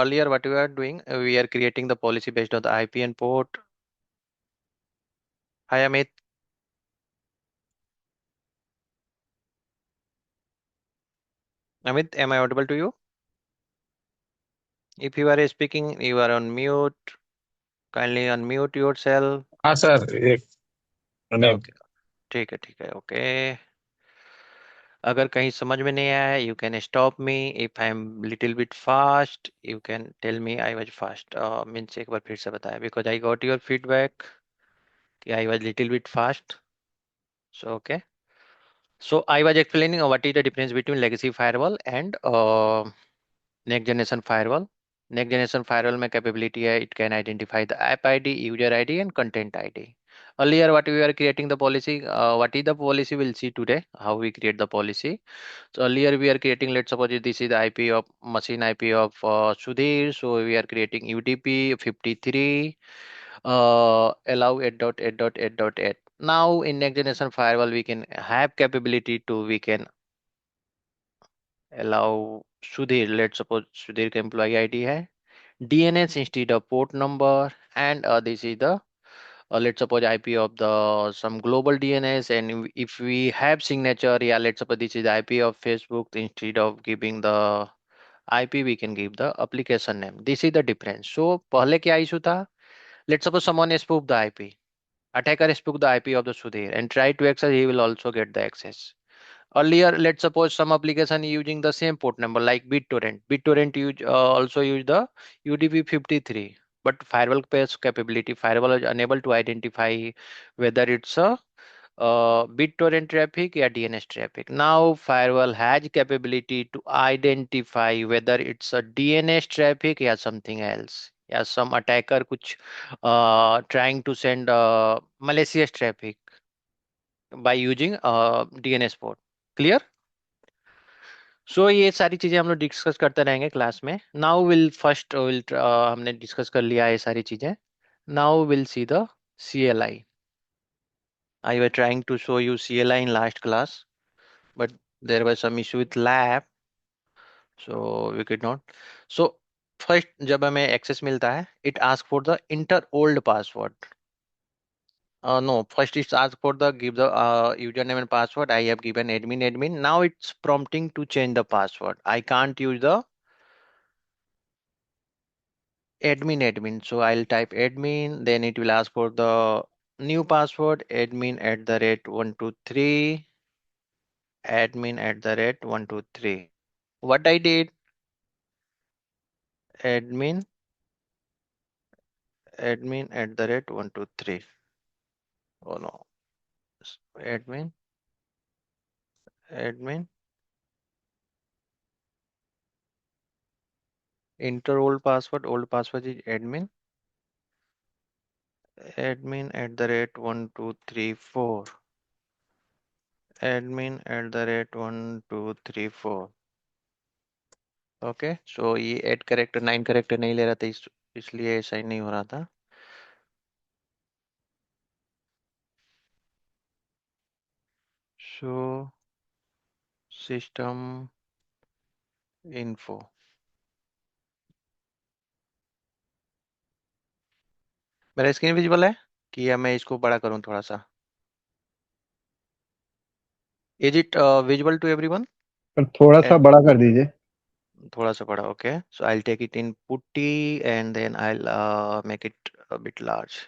earlier what we are doing, we are creating the policy based on the IP and port. Hi Amit. Amit, am I audible to you? If you are speaking, you are on mute. Kindly unmute yourself. हाँ sir एक minute. Okay, ठीक है, okay. अगर कहीं समझ में नहीं आया, you can stop me. If I am little bit fast, you can tell me I was fast. Means एक बार फिर से बताया, because I got your feedback कि I was little bit fast. So okay, so I was explaining what is the difference between legacy firewall and next generation firewall. Next generation firewall में capability है, it can identify the app ID, user ID and content ID. Earlier what we were creating the policy, what is the policy we'll see today, how we create the policy. So earlier we are creating, let's suppose this is the IP of machine IP of Sudhir. So we are creating UDP 53 allow 8.8.8.8. Now in next generation firewall we can have capability to, we can allow Sudhir, let's suppose Sudhir का employee ID है, DNS instead of port number, and this is the let's suppose IP of the some global DNS, and if we have signature, yeah, let's suppose this is IP of Facebook, instead of giving the IP we can give the application name. This is the difference. So पहले क्या issue था? Let's suppose someone spoofed the IP. Attacker spoofed the IP of the Sudhir and try to access, he will also get the access. Earlier, let's suppose some application using the same port number like BitTorrent. BitTorrent also use the UDP 53, but firewall pairs capability. Firewall is unable to identify whether it's a BitTorrent traffic or DNS traffic. Now firewall has capability to identify whether it's a DNS traffic or something else. Yeah, some attacker कुछ trying to send malicious traffic by using DNS port. Clear? सो ये सारी चीजें हम लोग discuss करते रहेंगे class में। Now will first will हमने डिस्कस कर लिया ये सारी चीजें। Now will see the CLI. I was trying to show you CLI in last class, but there was some issue with lab, so we could not. So first जब हमें access मिलता है, it asks for the enter old password. No, first it asks for the give the username and password. I have given admin. Now it's prompting to change the password. I can't use the admin. So I'll type admin, then it will ask for the new password, admin@123, admin@123. What I did, admin, admin@123. Oh no, admin, admin, enter old password is admin@1234, admin@1234. Okay, so ये 8 character 9 character नहीं ले रहा था, इसलिए ऐसा ही नहीं हो रहा था। Show system info. मेरा स्क्रीन विजिबल है कि या मैं इसको बड़ा करूं थोड़ा सा? Is it visible to everyone? पर थोड़ा सा एंड बड़ा कर दीजिए। थोड़ा सा बड़ा, okay. So I will take it in PuTTY and then I will make it a bit large.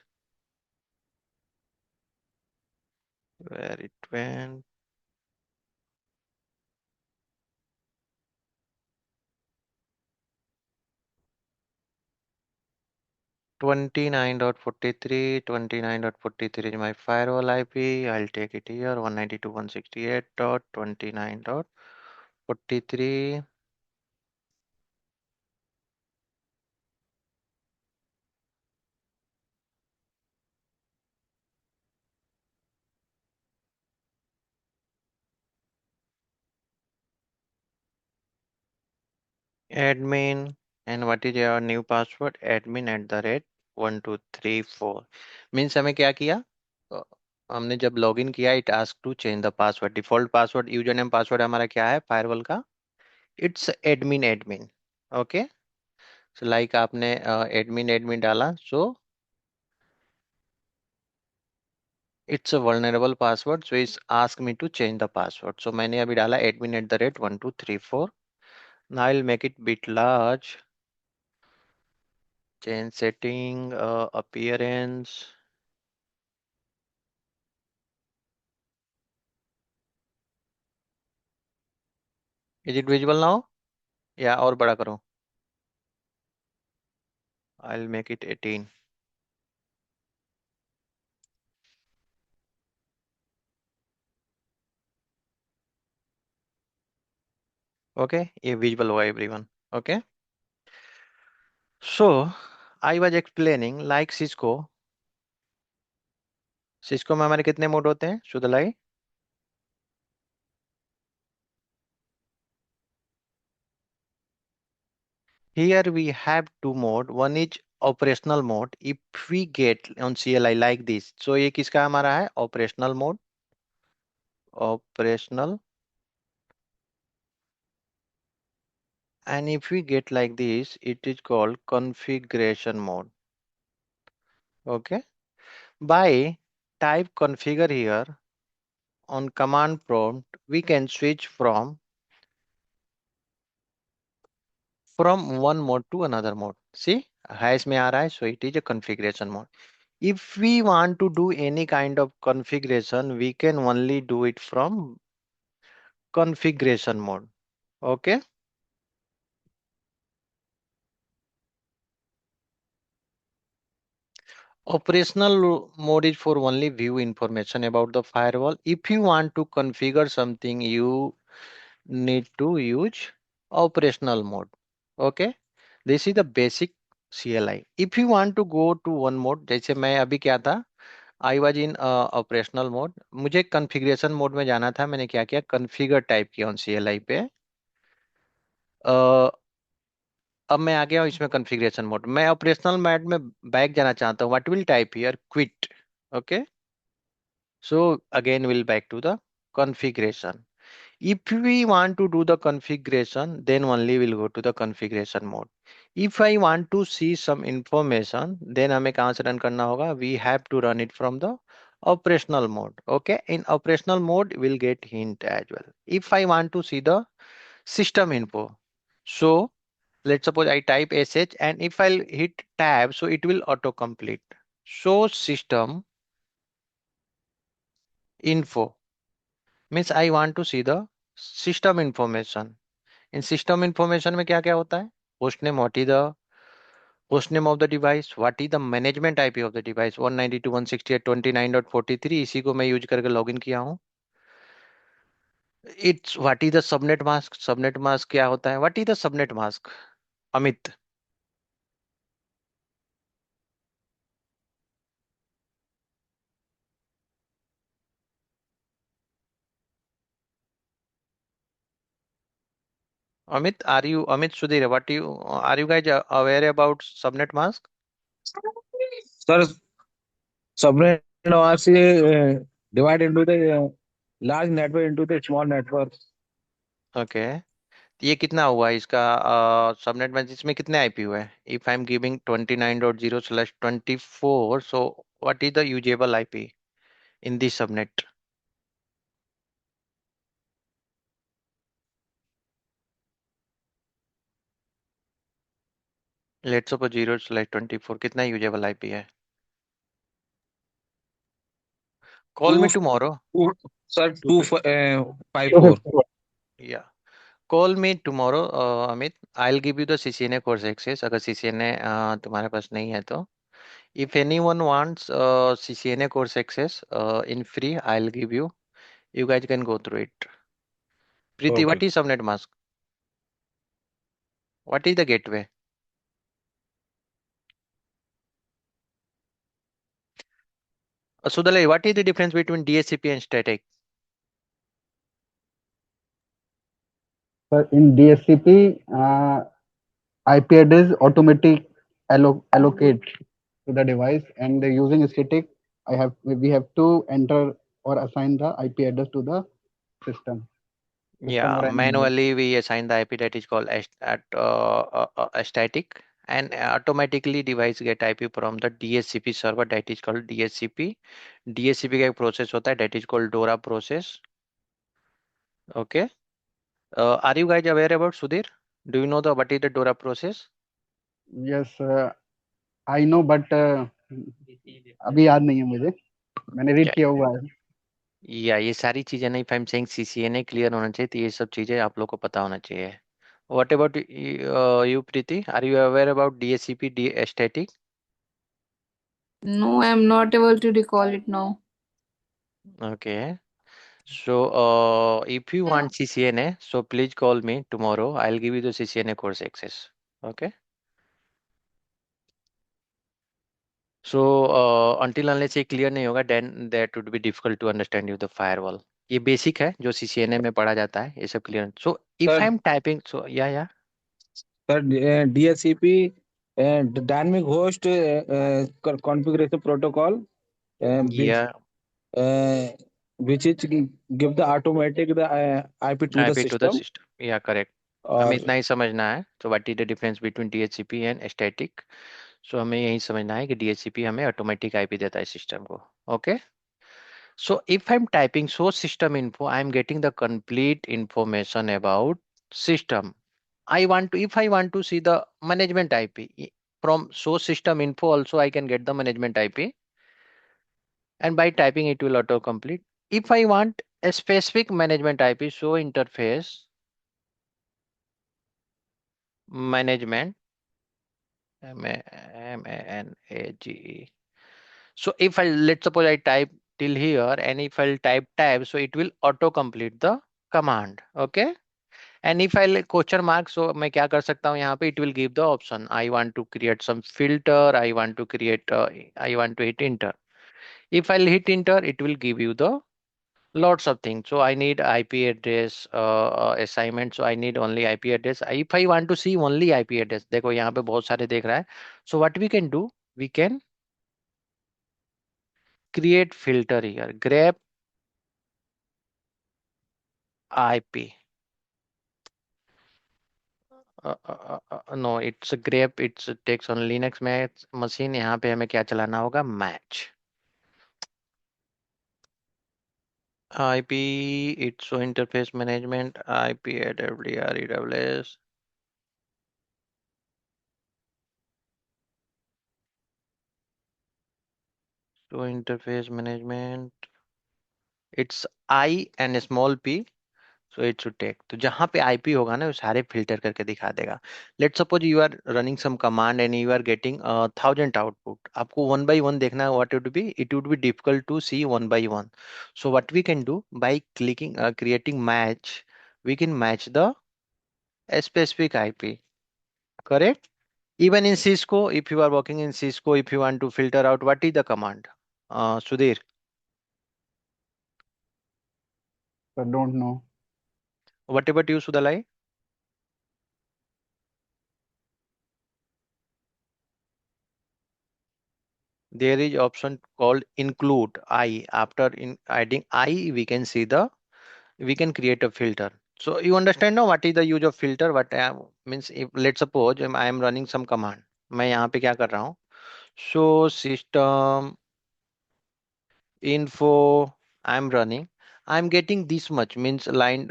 Where it went? 29.43 is my firewall IP. I'll take it here, 192.168.29.43. Admin, and what is your new password? admin@1234। Means हमें क्या किया? Uh, हमने जब login किया, it ask to change the password. Default password, user name password हमारा क्या है firewall का? It's admin. Okay, So like आपने admin admin डाला, so it's a vulnerable password, so it's asked me to change the password. So मैंने अभी डाला admin@1234. Now I'll make it bit large. Change setting, appearance. Is it visible now? या और बड़ा करूं? I'll make it 18. Okay, ये visible हुआ everyone. Okay. So I was explaining like Cisco में हमारे कितने मोड होते हैं सुधलाई? Here we have two mode. One is operational mode. If we get on CLI like this, so ये किसका हमारा है? Operational mode. Operational. And if we get like this, it is called configuration mode. Okay. By type configure here on command prompt, we can switch from one mode to another mode. See, hash में आ रहा है, so it is a configuration mode. If we want to do any kind of configuration, we can only do it from configuration mode. Okay. Operational mode is for only view information about the firewall. If you want to configure something, you need to use operational mode. Okay. This is the basic CLI. If you want to go to one mode, जैसे मैं अभी क्या था, I was in operational mode, मुझे configuration mode में जाना था, मैंने क्या किया, कॉन्फ़िगर टाइप किया ऑन CLI पे। अ, अब मैं आ गया हूँ इसमें कॉन्फ़िगरेशन मोड, मैं ऑपरेशनल मोड में बैक जाना चाहता हूँ, what will type here, quit. Okay, so again will back to the configuration. If we want to do the configuration, then only we'll go to the configuration mode. If I want to see some information, then हमें कहाँ से run करना होगा? We have to run it from the operational mode. Okay, in operational mode, we'll get hint as well. If I want to see the system info, so let's suppose I type sh and if I'll hit tab, so it will auto complete. So system info means I want to see the system information. इन system information में क्या क्या होता है? Host name, what is the host name of the device, what is the management IP of the device, 192.168.29.43, इसी को मैं use करके लॉगिन किया हूँ। It's what is the subnet mask, subnet mask क्या होता है, what is the subnet mask? Amit, Amit are you, Amit Sudhir, what you are you guys aware about subnet mask? Sir, subnet mask divide into the large network into the small network. Okay, ये कितना हुआ इसका subnet में, इसमें कितने आईपी हुए? If I am giving 29.0/24, so what is the usable IP in the subnet? Let's suppose 0/24 कितना usable IP है? Call me Two, tomorrow. two, sir, two two, fifty 54. या call me tomorrow Amit, I will give you the CCNA course access, अगर CCNA तुम्हारे पास नहीं है तो। If anyone wants CCNA course access in free, I will give you, you guys can go through it. Preeti, Okay. what is subnet mask? What is the gateway? Sudalai, what is the difference between DHCP and static? So in DSCP, IP address automatic allocate to the device, and using static, we have to enter or assign the IP address to the system. System Yeah, or any device. manually we assign the IP that is called as at a static, and automatically device get IP from the DHCP server, that is called DHCP. DHCP का एक process होता है, that is called DORA process. Okay. Are you guys aware about, Sudhir? Do you know the what is the DORA process? Yes, I know, but अभी याद नहीं है मुझे. मैंने रीड Yeah, किया हुआ है. या ये सारी चीजें नहीं, if I'm saying CCNA clear होना चाहिए, तो ये सब चीजें आप लोग को पता होना चाहिए. What about you, Preeti? Are you aware about DHCP, static? No, I am not able to recall it now. Okay. So, if you want CCNA, so please call me tomorrow. I'll give you the CCNA course access. Okay. So, until unless ये clear नहीं होगा, then that would be difficult to understand you the firewall. ये basic है जो CCNA में पढ़ा जाता है, ये सब clear. So, if sir I'm typing, so yeah. Sir DHCP dynamic host configuration protocol which Yeah, uh, which is give the automatic the IP to the IP to the system system. Yeah, correct. हमें और इतना ही समझना है. So, what is the difference between DHCP and static? So, हमें यही समझना है कि DHCP हमें automatic IP देता है system को. Okay. So if I'm typing source system info, I'm getting the complete information about system. If I want to see the management IP from source system info also, I can get the management IP, and by typing it will auto complete. If I want a specific management IP, show interface management, MANAGE. So if let's suppose I type till here, and if I'll type tab, so it will auto complete the command. Okay. And if I question mark, so मैं क्या कर सकता हूँ यहाँ पे, it will give the option. I want to create some filter. I want to create. I want to hit enter. If I'll hit enter, it will give you the lots of things. So I need IP address assignment. So I need only IP address. If I want to see only IP address, देखो यहाँ पे बहुत सारे देख रहा है. So what we can do? We can create filter here. Grab IP. No, it's a grep. It's takes on Linux में machine. यहाँ पे हमें क्या चलाना होगा? Match. IP, it's so interface management, IP AWR, EWS. So interface management, it's I and a small p. So it should take. तो जहाँ पे IP होगा ना, वो सारे filter करके दिखा देगा. Let's suppose you are running some command and you are getting 1,000 output. आपको one by one देखना है. What would be? It would be difficult to see one by one. So what we can do by clicking creating match, we can match the specific IP. Correct? Even in Cisco, if you are working in Cisco, if you want to filter out, what is the command? Sudhir, I don't know. what about you, Sudalai? There is option called include I. After adding I, we can see we can create a filter. So you understand now what is the use of filter? What means, if let's suppose I am running some command. मैं यहाँ पे क्या कर रहा हूँ? So system info I'm running, I'm getting this much, means line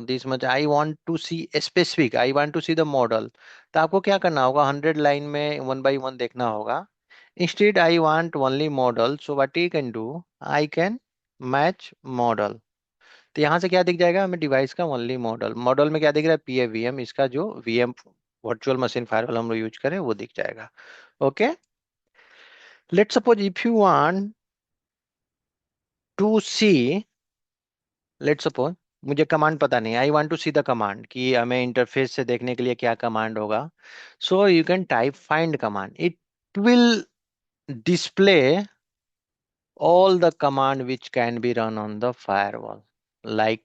this much. I want to see a specific, I want to see the model. तो आपको क्या करना होगा? 100 लाइन में वन बाई वन देखना होगा. Instead I want only model. So what you can do, I can match model. तो यहाँ से क्या दिख जाएगा हमें? डिवाइस का ओनली मॉडल. मॉडल में क्या दिख रहा है? PAVM. इसका जो VM वर्चुअल मशीन फायरवॉल हम लोग यूज करें वो दिख जाएगा. Okay. Let's suppose if you want to see, let's suppose मुझे कमांड पता नहीं, I want to see the command कि हमें इंटरफेस से देखने के लिए क्या कमांड होगा. So you can type find command. It will display all the command which can be run on the firewall, like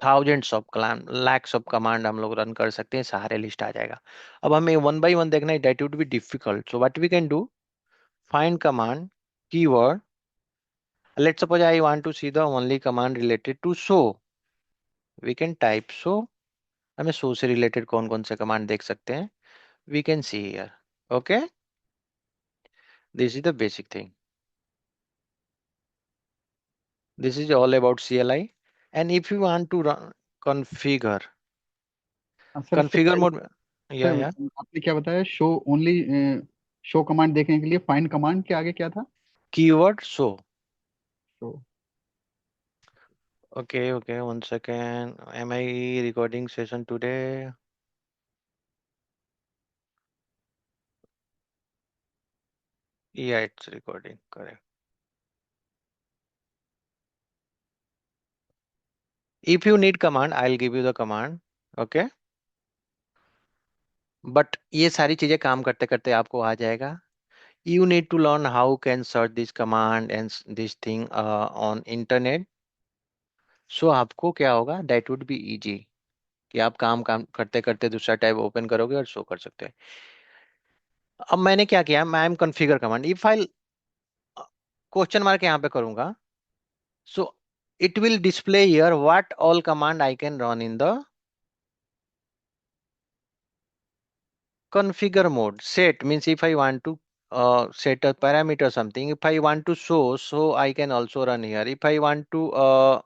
thousands of command, lakhs of command हम लोग रन कर सकते हैं, सारे लिस्ट आ जाएगा. अब हमें वन बाई वन देखना है, that would be difficult. So what we can do, find command keyword. Let's suppose I want to see the only command related to show. We can type show. हमें show से related कौन कौन से command देख सकते हैं? we can see here. Okay, this is the basic thing. This is all about CLI. And if you want to run configure sir इससे configure पहले mode, सर yeah, yeah, आपने क्या बताया, शो ओनली, शो कमांड देखने के लिए find command के आगे क्या था? keyword show. Show. Okay, okay, 1 second. Am I recording session today? Yeah, it's recording, correct. If you need command, I'll give you the command. Okay. But ये सारी चीजें काम करते करते आपको आ जाएगा. You need to learn how can search this command and this thing on internet. So आपको क्या होगा? That would be easy. कि आप काम काम करते करते दूसरा टैब ओपन करोगे और शो कर सकते हैं. अब मैंने क्या किया? मैं am configure command. If I question mark यहाँ पे करूंगा, so it will display here what all command I can run in the configure mode. Set means if I want to set a parameter something. If I want to show, so I can also run here. If I want to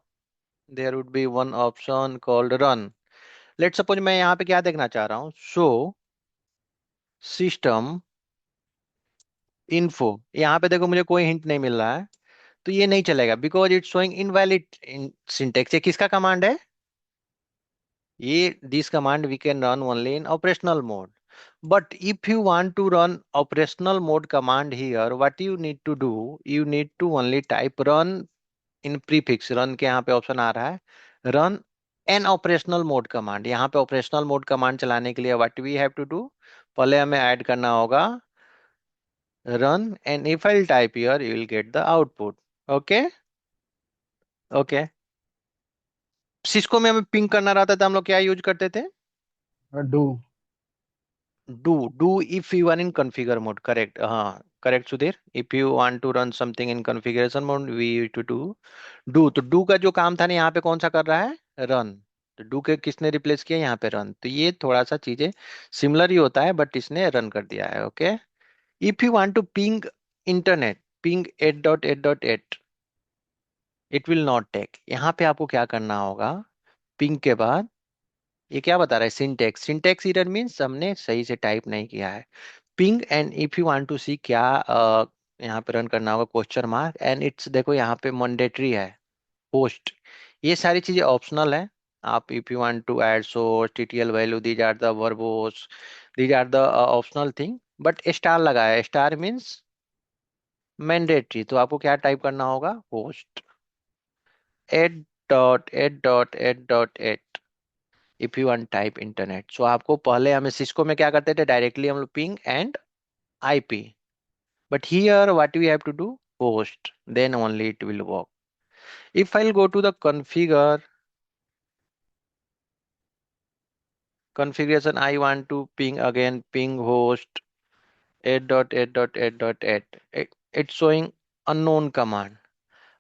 there would be one option called run. Let's suppose मैं यहाँ पे क्या देखना चाह रहा हूँ? Show system info. यहाँ पे देखो मुझे कोई हिंट नहीं मिल रहा है, तो ये नहीं चलेगा because it's showing invalid syntax. ये किसका कमांड है? ये this command we can run only in operational mode. But if you want to run operational mode command here, what you need to do, you need to only type run in prefix. run के यहाँ पे option आ रहा है, run an operational mode command. यहाँ पे operational mode command चलाने के लिए what we have to do, पहले हमें ऐड करना होगा run, and if I'll type here, you will get the output. Okay, okay. Cisco में हमें पिंग करना रहता था, हम लोग क्या यूज करते थे? Do. Do if you are in configure mode. Correct. हाँ, correct Sudhir. If you want to run something in configuration mode, we used to do. तो do का जो काम था ना, यहाँ पे कौन सा कर रहा है? Run. तो do के किसने रिप्लेस किया? यहाँ पे run. तो ये थोड़ा सा चीजें सिमिलर ही होता है, बट इसने रन कर दिया है. Okay. If you want to ping internet, ping 8.8.8, it will not take. यहाँ पे आपको क्या करना होगा? ping के बाद ये क्या बता रहा है? सिंटेक्स. सिंटेक्स एरर मीन्स हमने सही से टाइप नहीं किया है. Ping and if you want to see क्या यहाँ पे रन करना होगा? Question mark. एंड इट्स देखो यहाँ पे मैंडेटरी है पोस्ट. ये सारी चीजें ऑप्शनल है. आप if you want to add source TTL value, these are the verbose, these are the optional thing. But star लगाया है. Star means mandatory. तो आपको क्या टाइप करना होगा? Post 8.8.8.8 if you want type internet. So आपको पहले हमें सिस्को में क्या करते थे? डायरेक्टली हम लोग ping and IP. But here what we have to do? Post. Then only it will work. If I'll go to the configuration, I want to ping again, ping host 8.8.8.8. It's showing unknown command.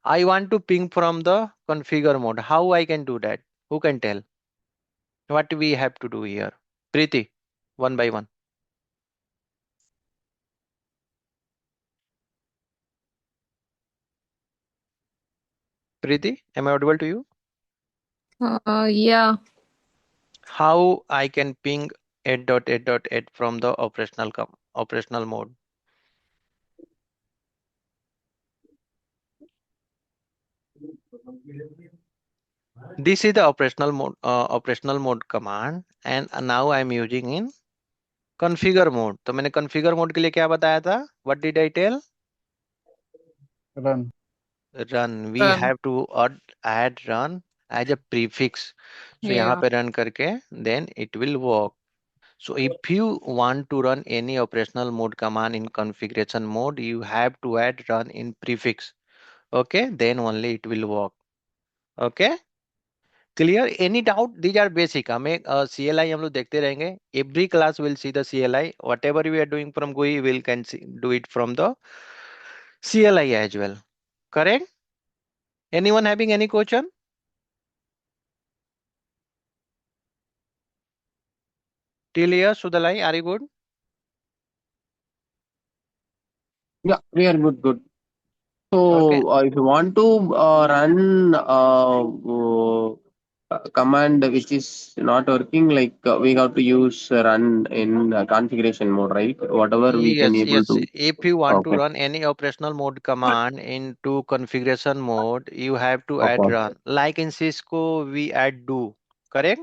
I want to ping from the configure mode. How I can do that? Who can tell? What we have to do here? Preeti, one by one. Preeti, am I audible to you? Yeah. How I can ping 8.8.8 from the operational mode? This is the operational mode command, and now I'm using in configure mode. तो मैंने configure mode के लिए क्या बताया था? What did I tell? Run. Run. We Run. have to add run as a prefix. So यहाँ Yeah. पे run करके then it will work. So if you want to run any operational mode command in configuration mode, you have to add run in prefix. Okay, then only it will work. Okay. Clear? Any doubt? These are basic. हमें CLI हम लोग देखते रहेंगे. Every class will see the CLI. Whatever we are doing from GUI will can do it from the CLI as well. Correct? Anyone having any question? Till here, Sudalai, are you good? Yeah, we are good, good. Okay. So, if you want to run command which is not working, like we have to use run in configuration mode, right? Whatever we can Yes, able yes. to. If you want to Okay. run any operational mode command into configuration mode, you have to add Okay. run. Like in Cisco, we add do, correct?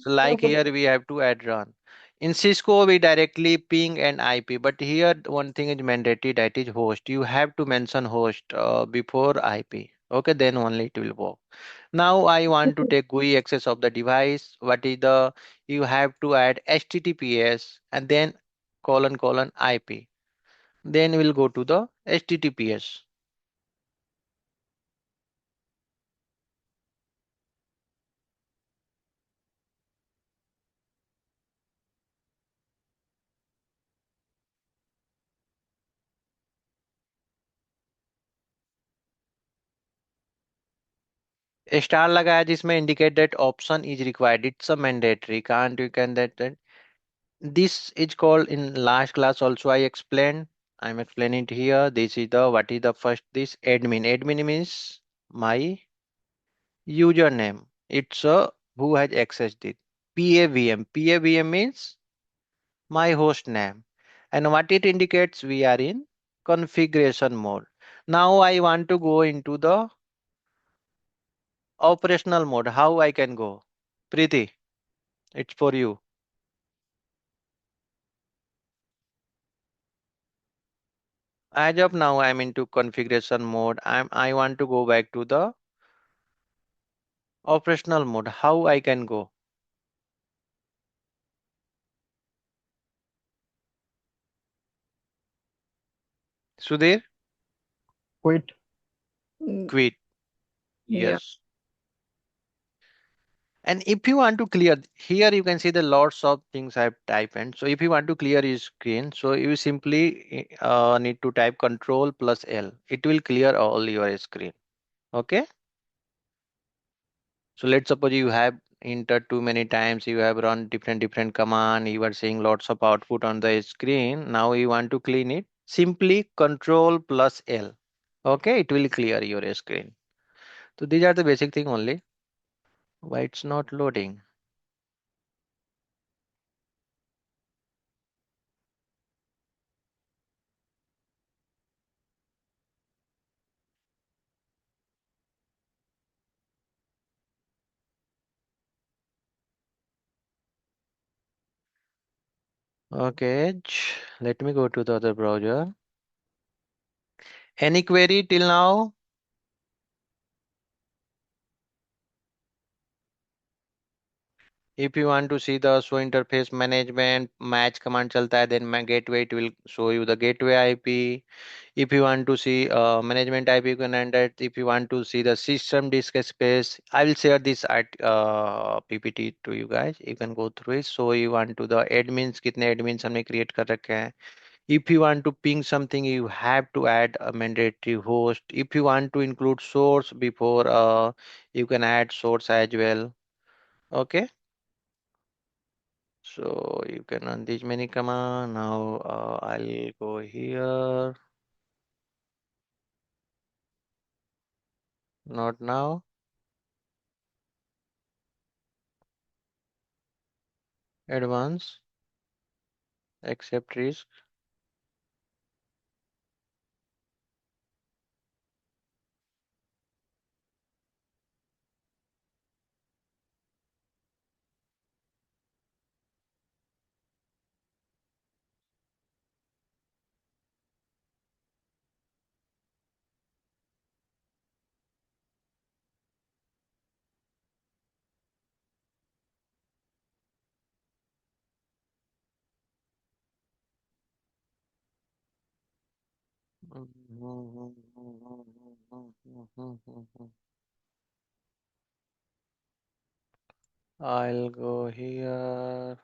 So like here we have to add run. In Cisco, we directly ping and IP, but here one thing is mandatory, that is host. You have to mention host before IP. Okay, then only it will work. Now I want to take GUI access of the device. What is the, you have to add HTTPS and then colon colon IP. Then we'll go to the HTTPS. Star लगाया जिसमें indicate that option is required. It's a mandatory. Can't you can that. This is called in last class also I explained. I'm explaining it here. This is the, what is the first, this admin. Admin means my username. It's a who has accessed it. PAVM. PAVM means my host name. And what it indicates, we are in configuration mode. Now I want to go into the operational mode. How I can go? Preeti, it's for you. As of now, I'm into configuration mode. I want to go back to the operational mode. How I can go? Sudhir, Quit. Mm, quit. yeah. Yes. And if you want to clear, here you can see the lots of things I've typed in. So if you want to clear your screen, so you simply need to type Control plus L. It will clear all your screen. Okay. So let's suppose you have entered too many times, you have run different command, you are seeing lots of output on the screen. Now you want to clean it. Simply Control plus L. Okay, it will clear your screen. So these are the basic thing only. Why it's not loading? Okay, let me go to the other browser. Any query till now? If you want to see the show interface management, match command chalta hai, then my gateway, it will show you the gateway IP. If you want to see management IP, you can enter it. If you want to see the system disk space, I will share this at PPT to you guys. You can go through it. So you want to the admins, कितने admins हमने create कर रखे हैं. If you want to ping something, you have to add a mandatory host. If you want to include source before, you can add source as well. Okay. So you can run these many command. Now I'll go here. Not now. Advanced. Accept risk. I'll go here.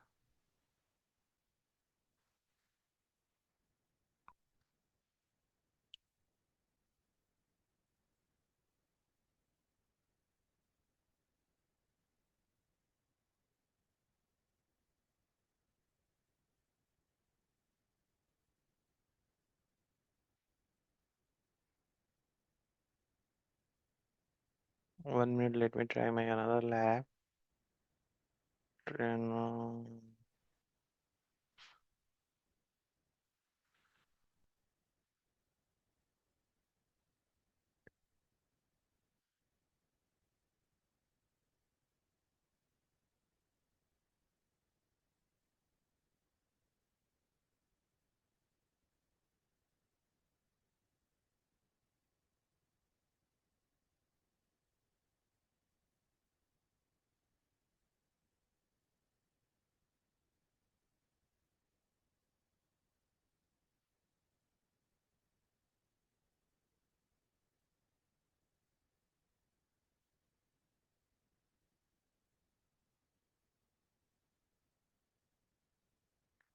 1 minute, let me try my another lab. Then,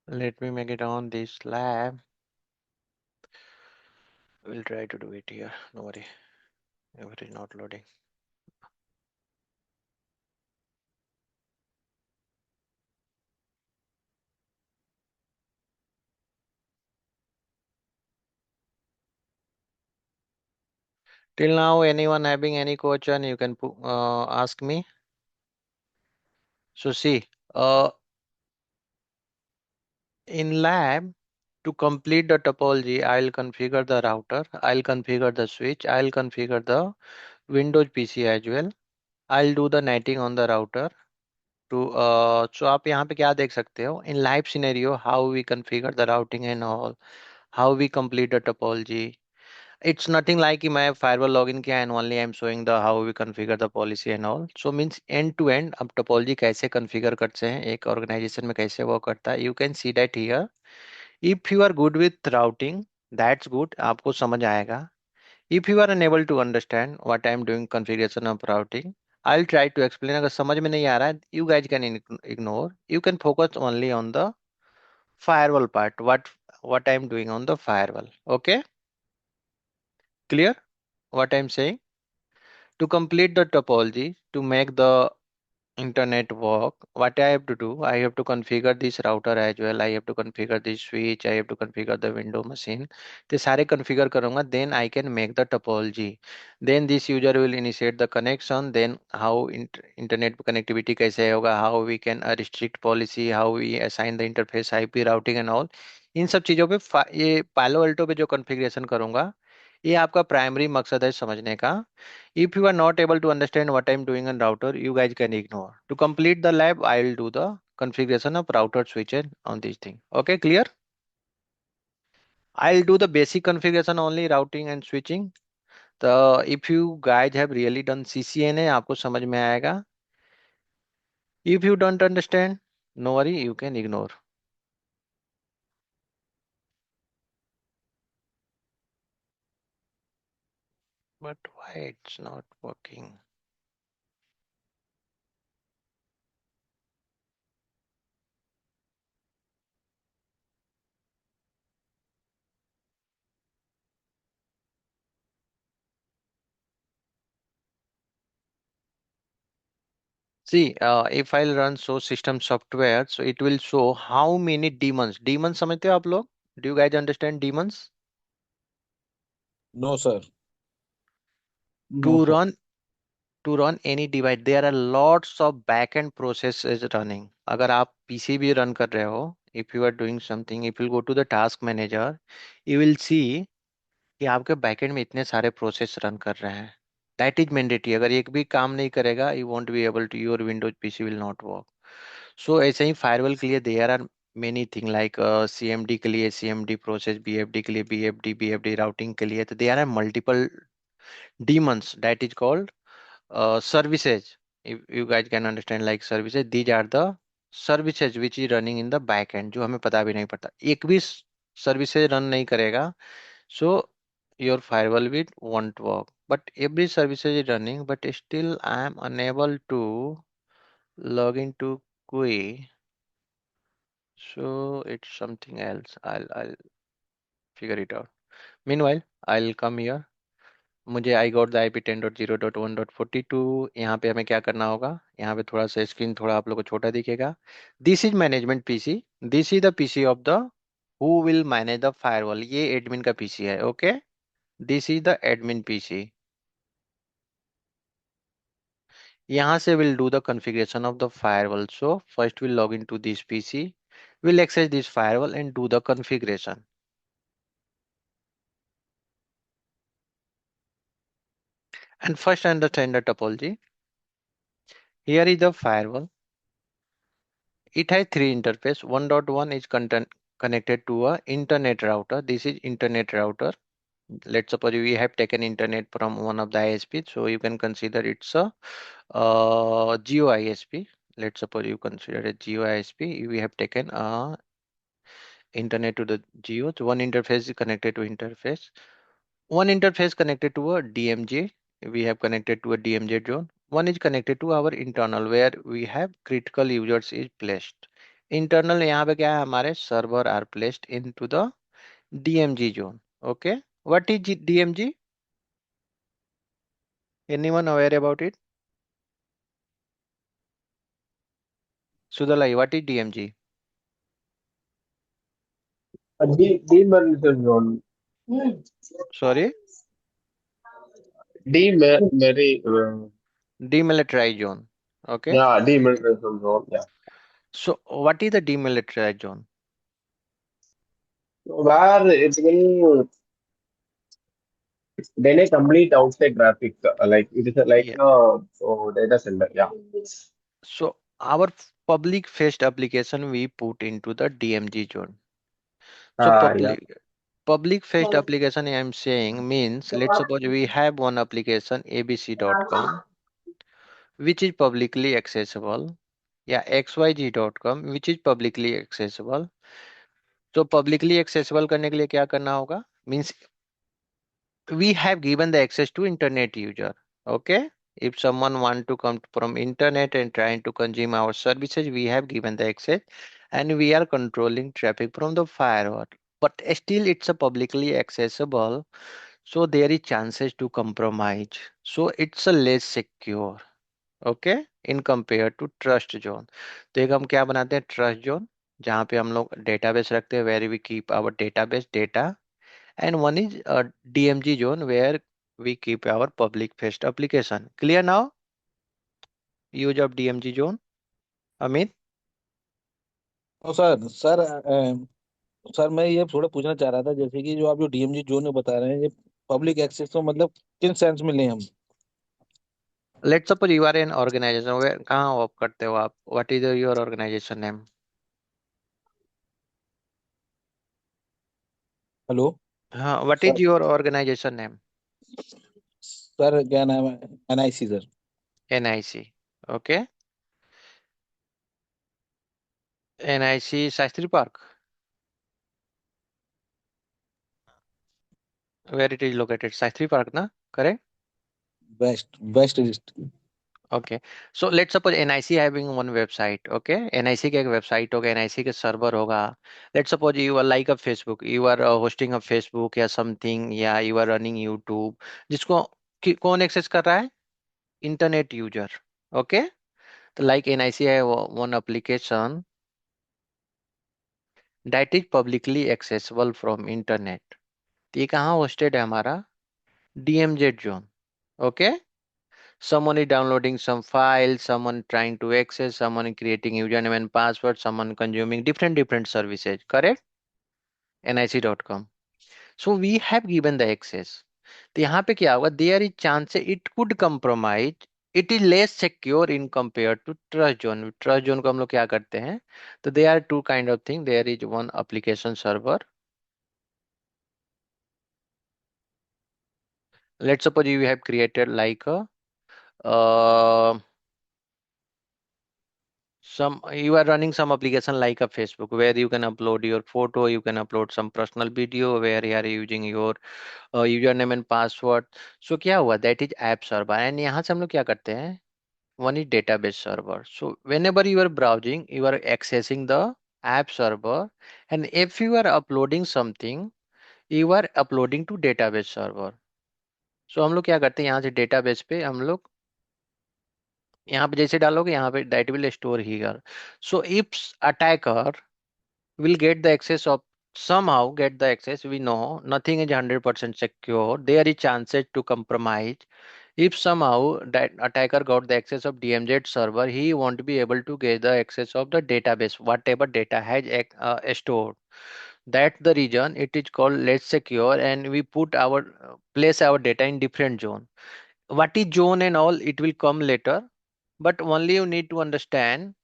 let me make it on this lab. We'll try to do it here. No worry. If it is not loading. Till now, anyone having any question, you can ask me. So see, in lab, to complete the topology, I'll configure the router, I'll configure the switch, I'll configure the Windows PC as well. I'll do the netting on the router. To so आप यहाँ पे क्या देख सकते हो? In live scenario, how we configure the routing and all, how we complete the topology. It's nothing like कि मैं firewall login किया and only I'm showing the how we configure the policy and all. So means end to end अब topology कैसे configure करते हैं, एक organization में कैसे वो करता है. You can see that here. If you are good with routing, that's good. आपको समझ आएगा. If you are unable to understand what I am doing configuration of routing, I'll try to explain. अगर समझ में नहीं आ रहा है, you guys can ignore. You can focus only on the firewall part. What I am doing on the firewall. Okay, clear? What I am saying. To complete the topology, to make the internet work, what I have to do, I have to configure this router as well. I have to configure this switch. I have to configure the window machine. ते सारे configure करूँगा, then I can make the topology. Then this user will initiate the connection. Then how internet connectivity कैसे होगा, how we can restrict policy, how we assign the interface IP routing and all. इन सब चीज़ों पे ये पालो Alto पे जो configuration करूँगा, ये आपका प्राइमरी मकसद है समझने का. If you are not able to understand what I'm doing on router, you guys can ignore. To complete the lab, I'll do the configuration of router switches on this thing. Okay, clear? I'll do the basic configuration only routing and switching. The if you guys have really done CCNA, आपको समझ में आएगा. If you don't understand, no worry, you can ignore. But why it's not working? See, if I'll run show system software, so it will show how many demons. Demons समझते हो आप लोग? Do you guys understand demons? No, sir. No, To sir. run to run any device, there are lots of backend processes running. अगर आप PC भी run कर रहे हो, if you are doing something, if you go to the task manager, you will see कि आपके backend में इतने सारे प्रोसेस रन कर रहे हैं. That is mandatory. अगर एक भी काम नहीं करेगा, you won't be able to your Windows PC will not work. So ऐसे ही फायरवॉल के लिए there are many thing like CMD के लिए सीएमडी प्रोसेस, बीएफडी के लिए बीएफडी राउटिंग के लिए, तो there are multiple demons that is called services. If you guys can understand like services, these are the services which is running in the back end, जो हमें पता भी नहीं पड़ता. एक भी सर्विसेज रन नहीं करेगा, so your firewall will won't work. But every service is running, but still I am unable to log into GUI. So it's something else. I'll figure it out. Meanwhile, I'll come here. मुझे I got the IP 10.0.1.42. यहाँ पे हमें क्या करना होगा? यहाँ पे थोड़ा सा स्क्रीन थोड़ा आप लोग को छोटा दिखेगा. This is management PC. This is the PC of the who will manage the firewall. ये एडमिन का पीसी है. Okay, this is the admin PC. यहाँ से we'll do the configuration of the firewall. So first we'll log into this PC. We'll access this firewall and do the configuration. And first understand the topology. Here is the firewall. It has three interface. 1.1 is connected to a internet router. This is internet router. Let's suppose we have taken internet from one of the ISP, so you can consider it's a Geo ISP. Let's suppose you consider a Geo ISP. We have taken internet to the Geo. So one interface is connected to interface. One interface connected to a DMJ. We have connected to a DMJ zone. One is connected to our internal where we have critical users is placed. Internal यहाँ पे क्या है हमारे server are placed into the DMG zone. Okay. What is DMG? Anyone aware about it? Sudalai, what is DMG? Demilitarized zone. Sorry, demilitarized zone. Okay. Yeah, demilitarized zone. Yeah. So what is the demilitarized zone? Where it will then a complete outside traffic, like it is like Yeah. data center. Yeah. So our public faced application we put into the DMG zone. So Yeah. public faced application I am saying means let's suppose we have one application abc.com which is publicly accessible. Yeah, xyz.com which is publicly accessible. तो publicly accessible करने के लिए क्या करना होगा? Means we have given the access to internet user. Okay, if someone want to come from internet and trying to consume our services, we have given the access and we are controlling traffic from the firewall, but still it's a publicly accessible, so there is chances to compromise, so it's a less secure. Okay, in compared to trust zone. तो एक हम क्या बनाते हैं trust zone जहाँ पे हम लोग डेटाबेस रखते हैं where we keep our database data, and one is a DMG zone where we keep our public faced application. Clear now? Use of DMG zone. Amit? तो सर मैं ये थोड़ा पूछना चाह रहा था, जैसे कि जो आप जो डीएमजी जोन में बता रहे हैं, ये पब्लिक एक्सेस तो मतलब किन सेंस में लें हम? Let's suppose you are an organization where कहाँ work करते हो आप? What is your organization name? Hello हाँ, what is sir. your organization name? Sir क्या नाम है? NIC sir. NIC. Okay. NIC Shastri Park. Where it is located? Shastri Park, na? Correct? Best district. Okay, so let's suppose NIC having one website. Okay, NIC का एक website होगा, NIC के server होगा. Let's suppose you are like a Facebook, you are hosting a Facebook या something, या you are running YouTube, जिसको कौन access कर रहा है? Internet user. ओके, तो लाइक एनआईसी है one application that is publicly accessible from internet. तो ये कहाँ होस्टेड है हमारा? DMZ zone. Okay, someone is downloading some file, someone trying to access, someone creating username and password, someone consuming different services. Correct? nic.com. So we have given the access. तो यहाँ पे क्या होगा? There is chance it could compromise. It is less secure in compared to trust zone. Trust zone को हम लोग क्या करते हैं? तो there are two kind of thing. There is one application server. Let's suppose you have created like a some, you are running some application like a Facebook where you can upload your photo, you can upload some personal video where you are using your username and password. So क्या हुआ? That is app server and यहाँ से हम लोग क्या करते हैं? One is database server. So whenever you are browsing, you are accessing the app server, and if you are uploading something, you are uploading to database server. So हम लोग क्या करते हैं? यहाँ से database पे हम लोग यहाँ पे जैसे डालोगे यहाँ पे that will store here. So if attacker will get the access of, somehow get the access, we know nothing is 100% secure, there is chances to compromise. If somehow that attacker got the access of DMZ server, he won't be able to get the access of the database, whatever data has stored. That's the reason it is called less secure, and we put our place our data in different zone. What is zone and all, it will come later, but only you need to understand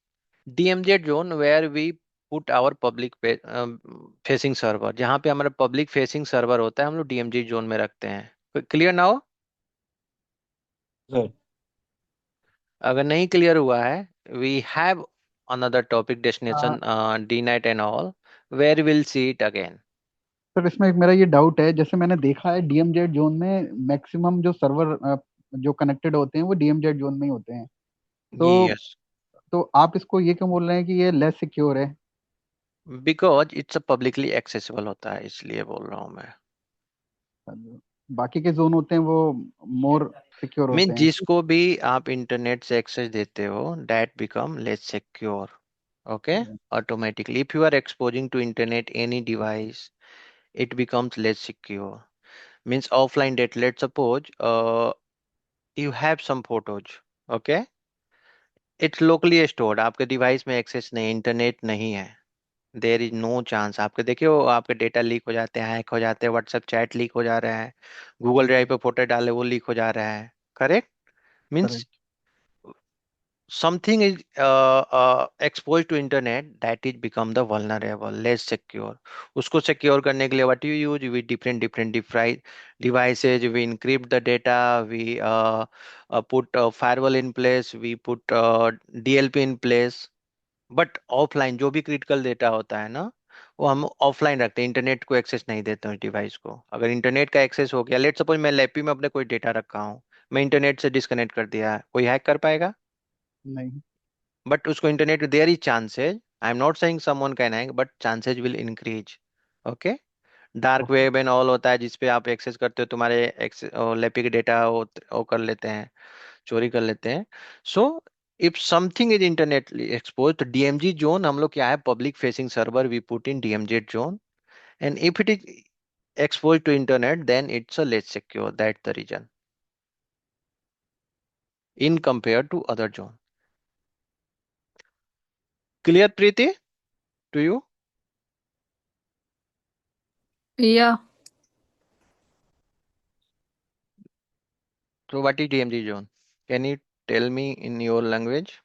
DMZ zone where we put our public facing server, जहाँ पे हमारा public facing server होता है हम लोग DMZ zone में रखते हैं. क्लियर ना हो? सर। अगर नहीं क्लियर हुआ है, we have another topic ah, destination DNet and all where we'll see it again. Sir इसमें एक मेरा ये डाउट है, जैसे मैंने देखा है डीएमजेड जोन में मैक्सिमम जो सर्वर जो कनेक्टेड होते हैं वो डीएमजेड जोन में ही होते हैं। तो Yes, तो आप इसको ये क्यों बोल रहे हैं कि ये लेस सिक्योर है? because it's a publicly accessible होता है इसलिए बोल रहा हूँ मैं. बाकी के जोन होते हैं वो मोर सिक्योर होते मीन हैं। जिसको भी आप इंटरनेट से एक्सेस देते हो that become less secure. Okay, automatically if you are exposing to internet any device, it becomes less secure. Means offline data, let's suppose you have some photos. Okay, it's locally stored, आपके device में access नहीं, internet नहीं है, there is no chance आपके, देखिए वो आपके data leak हो जाते हैं, हैक हो जाते हैं, व्हाट्सएप चैट लीक हो जा रहा है, गूगल ड्राइव पे फोटो डाले वो लीक हो जा रहा है. Correct. Means correct. something is exposed to internet, that is become the vulnerable, less secure. उसको secure करने के लिए what you use, we different devices, we encrypt the data, we put firewall in place, we put DLP in place. But offline जो भी critical data होता है ना, वो हम ऑफलाइन रखते हैं, इंटरनेट को एक्सेस नहीं देते हैं डिवाइस को. अगर इंटरनेट का एक्सेस हो गया, लेट सपोज मैं लैपी में अपने कोई डेटा रखा हूँ, मैं इंटरनेट से डिस्कनेक्ट कर दिया है, कोई हैक कर पाएगा? नहीं। बट उसको internet there is chances, I am not saying someone can hack, but chances will increase. Okay. Dark okay. Web and all होता है जिसपे आप एक्सेस करते हो, तुम्हारे लैपी के डेटा वो कर लेते हैं, चोरी कर लेते हैं. So if something is internetly exposed, तो डीएमजी जोन हम लोग क्या है, public facing server we put in DMZ zone. And if it is exposed to internet, then it's a less secure. That's the reason in compared to other zone. Clear, Preeti, to you? Yeah. So what is DMZ zone? Can you tell me in your language,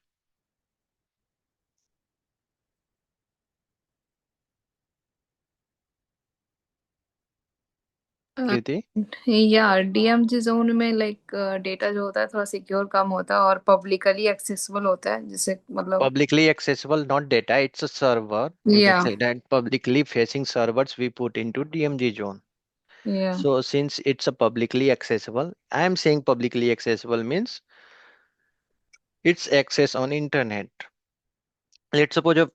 Preeti? या DMG zone में like data जो होता है थोड़ा secure कम होता है और publicly accessible होता है, जिसे मतलब Publicly accessible, not data, it's a server. You can या say that publicly facing servers we put into DMZ zone. या So since it's a publicly accessible, I am saying publicly accessible means it's access on internet. Let's suppose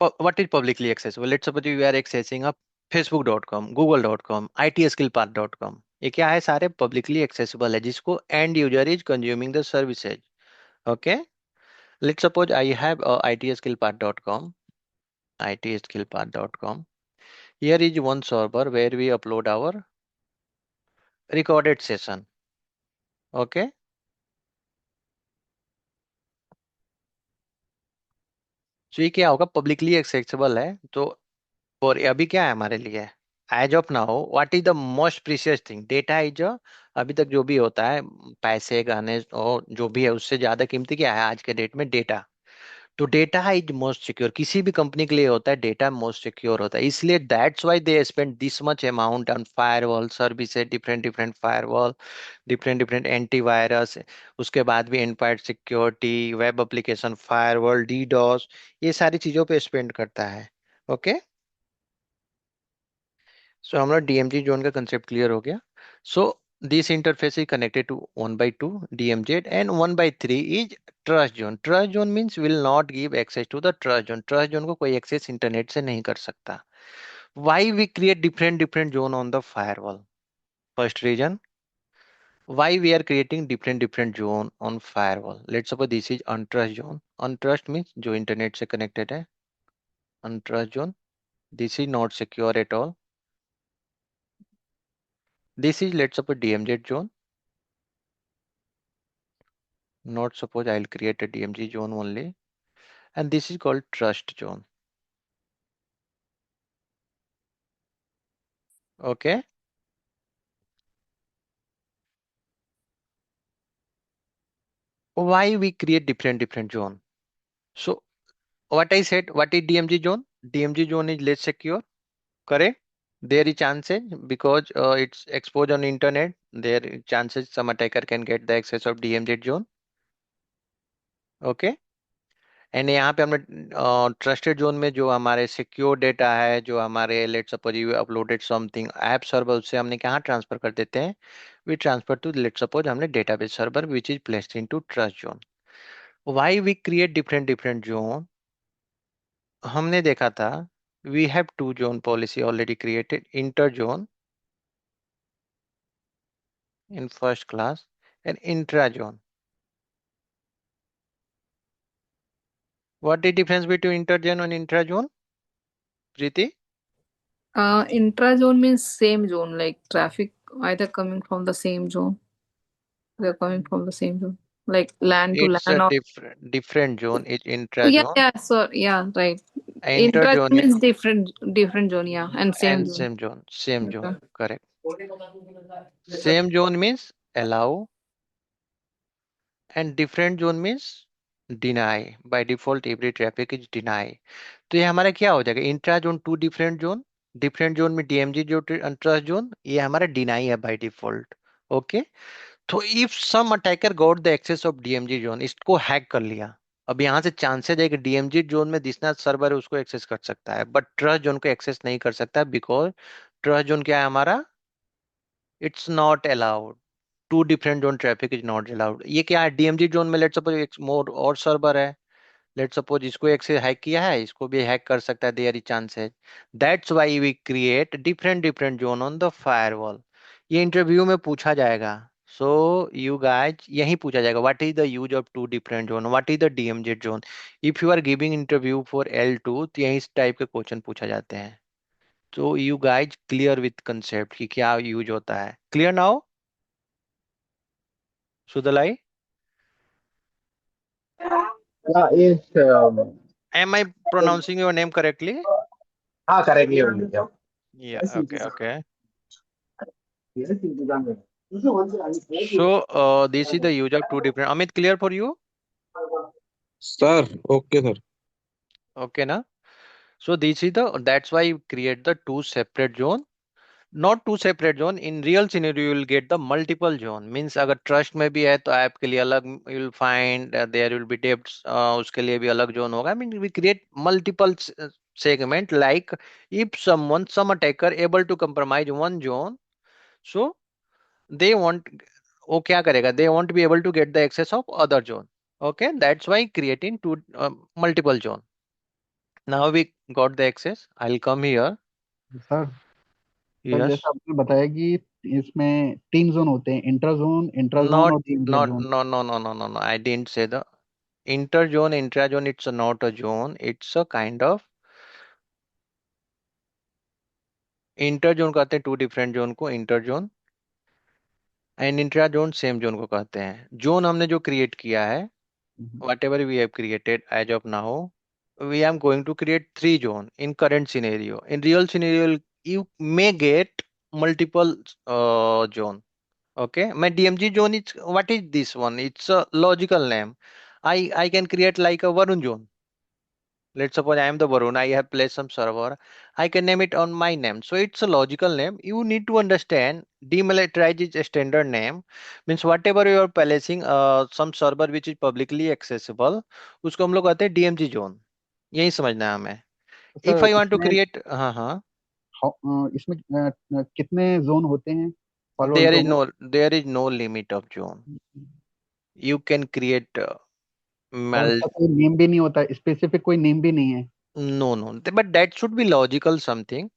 what is publicly accessible? Let's suppose you are accessing a facebook.com, google.com, itskillpath.com. ये क्या है, सारे publicly accessible है जिसको end user is consuming the services. Okay. Let's suppose I have itskillpath.com, itskillpath.com. Here is one server where we upload our recorded session. Okay. So ये क्या होगा, publicly accessible है. तो और अभी क्या है हमारे लिए, as of now what is the most precious thing, data is अभी तक जो भी होता है, पैसे गाने और जो भी है उससे ज्यादा कीमती क्या है आज के डेट में, डेटा. तो डेटा इज मोस्ट सिक्योर, किसी भी कंपनी के लिए होता है डेटा मोस्ट सिक्योर होता है, इसलिए that's why they spend this much amount on firewall services, different different firewall, different different antivirus, उसके बाद भी endpoint security, web application firewall, DDoS, ये सारी चीजों पे स्पेंड करता है. ओके. सो हमारा डीएमजी जोन का कंसेप्ट क्लियर हो गया. So this interface is connected to 1/2 DMZ and 1/3 is trust zone. Trust zone means will not give access to the trust zone. Trust zone को कोई access internet से नहीं कर सकता. Why we create different different zone on the firewall? First reason why we are creating different zone on firewall. Let's suppose this is untrust zone. Untrust means जो internet से connected है, untrust zone. This is not secure at all. This is let's suppose DMZ zone. not suppose I'll create a DMG zone only, and this is called trust zone. Okay. Why we create different zone? So what I said, what is DMG zone? DMG zone is less secure, correct? There is chances because it's exposed on internet. There is chances some attacker can get the access of DMZ zone. Okay. And यहाँ पे हमने trusted zone में जो हमारे secure data है, जो हमारे let suppose you uploaded something app server, उससे हमने कहाँ ट्रांसफर कर देते हैं? We transfer to let suppose हमने database server which is placed into trust zone. Why we create different different zone? हमने देखा था we have two zone policy already created, inter zone in first class and intra zone. What the difference between intergen and intrazone, Preeti? Intra-zone means same zone, like traffic either coming from the same zone. They're coming from the same zone, like LAN to It's LAN a or different zone. It's yeah, intrazone. yeah, so yeah, right. Intra-zone Interzone means different zone, yeah, and same and zone. same zone, Okay. correct. Same zone means allow, and different zone means deny. By default, every traffic is deny. तो ये हमारा क्या हो जाएगा? Intra zone two different zone में DMZ जो trust zone, ये हमारा डिनाई है बाय डिफॉल्ट. ओके. तो if some attacker got the access of DMZ zone, इसको हैक कर लिया, अब यहाँ से चांसेस है कि डीएमजी जोन में जितना सर्वर है उसको एक्सेस कर सकता है, बट ट्रस्ट जोन को एक्सेस नहीं कर सकता, बिकॉज ट्रस्ट जोन क्या है हमारा? It's not allowed. Two different zone traffic is not allowed. ये क्या है? डीएमजी जोन में लेट सपोज एक मोर और सर्वर है, लेट सपोज इसको एक से हैक किया है, इसको भी हैक कर सकता है, there is chances. That's why we create different different zone on the firewall. ये इंटरव्यू में पूछा जाएगा. सो यू गाइज, यही पूछा जाएगा what is the use of two different zone, what is the DMZ zone. If you are giving interview for L2 तो यही इस टाइप के क्वेश्चन पूछा जाते हैं. तो you guys clear with concept कि क्या यूज होता है. Clear now Sudalai? Yeah, is Am I pronouncing your name correctly? correctly only. Yeah. Yeah, okay, okay. So, this is the use of two different. Amit, clear for you? Sir okay sir. Okay, na? So this is the, that's why you create the two separate zone. Not two separate zone. In real scenario, you will get the multiple zone. Means अगर trust में भी है तो app के लिए अलग you will find there will be depths, उसके लिए भी अलग zone होगा. I mean we create multiple segment, like if some attacker able to compromise one zone, so they want, वो क्या करेगा? They won't be able to get the access of other zone. Okay, that's why creating two multiple zone. Now we got the access. I'll come here. Sir sir Yes. जैसा आपने बताया कि इसमें तीन zone होते हैं, intra zone, intra zone Not, और DMZ not, zone. no, no, no, no, no, no. I didn't say the interzone, intrazone. It's not a zone. It's a kind of interzone कहते हैं टू डिफरेंट जोन को interzone, and इंट्राजोन same zone को कहते हैं. Zone हमने जो create किया है, whatever we have created as of now, we are going to create three zone in current scenario. In real scenario, you may get multiple zone. Okay, my DMG zone is, what is this one? It's a logical name. I can create like a Varun zone. Let's suppose I am the Varun. I have placed some server. I can name it on my name. So it's a logical name. You need to understand demilitarize is a standard name. Means whatever you are placing some server which is publicly accessible, उसको हम लोग कहते हैं DMG zone. यही समझना है हमें. If sir I want to इसमें create, हाँ हाँ, इसमें कितने जोन होते हैं फर्वल there is zone? no limit of zone. You can create और mul उसका कोई नेम भी नहीं होता, स्पेसिफिक कोई नेम भी नहीं है? no, but that should be logical something.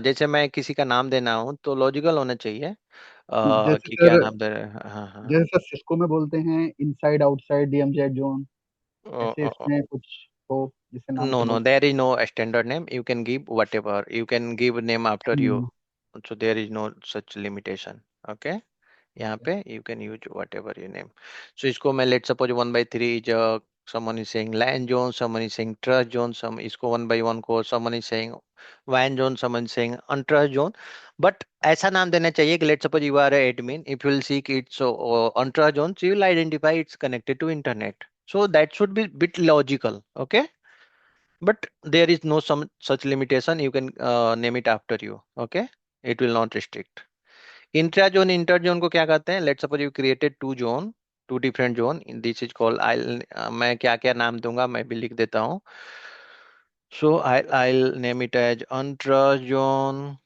जैसे मैं किसी का नाम देना हूँ तो लॉजिकल होना चाहिए. जैसे कि क्या सर नाम दे रहे हैं. हाँ हाँ. जैसे सर सिस्को में बोलते हैं इनसाइड आउटसाइड डीएमजेड जोन, ऐसे इसमें कुछ हो जिससे नाम No, से no, बोल. there is no standard name. You can give whatever. You can give a name after you. Hmm, So there is no such limitation. Okay. यहाँ पे you can use whatever you name. So इसको मैं let suppose 1/3 is someone is saying LAN zone, someone is saying trust zone, some इसको 1/1 को someone is saying WAN zone, someone is saying untrust zone. But ऐसा नाम देना चाहिए कि let suppose you are a admin, if you will see it's untrust zone, so you will identify it's connected to internet. So that should be bit logical, okay? But there is no some such limitation. You can name it after you, okay? It will not restrict. Intra zone inter zone को क्या कहते हैं? Let's suppose you created two zone, two different zone, this is called I, मैं क्या क्या नाम दूंगा मैं भी लिख देता हूँ. So I name it as intra zone.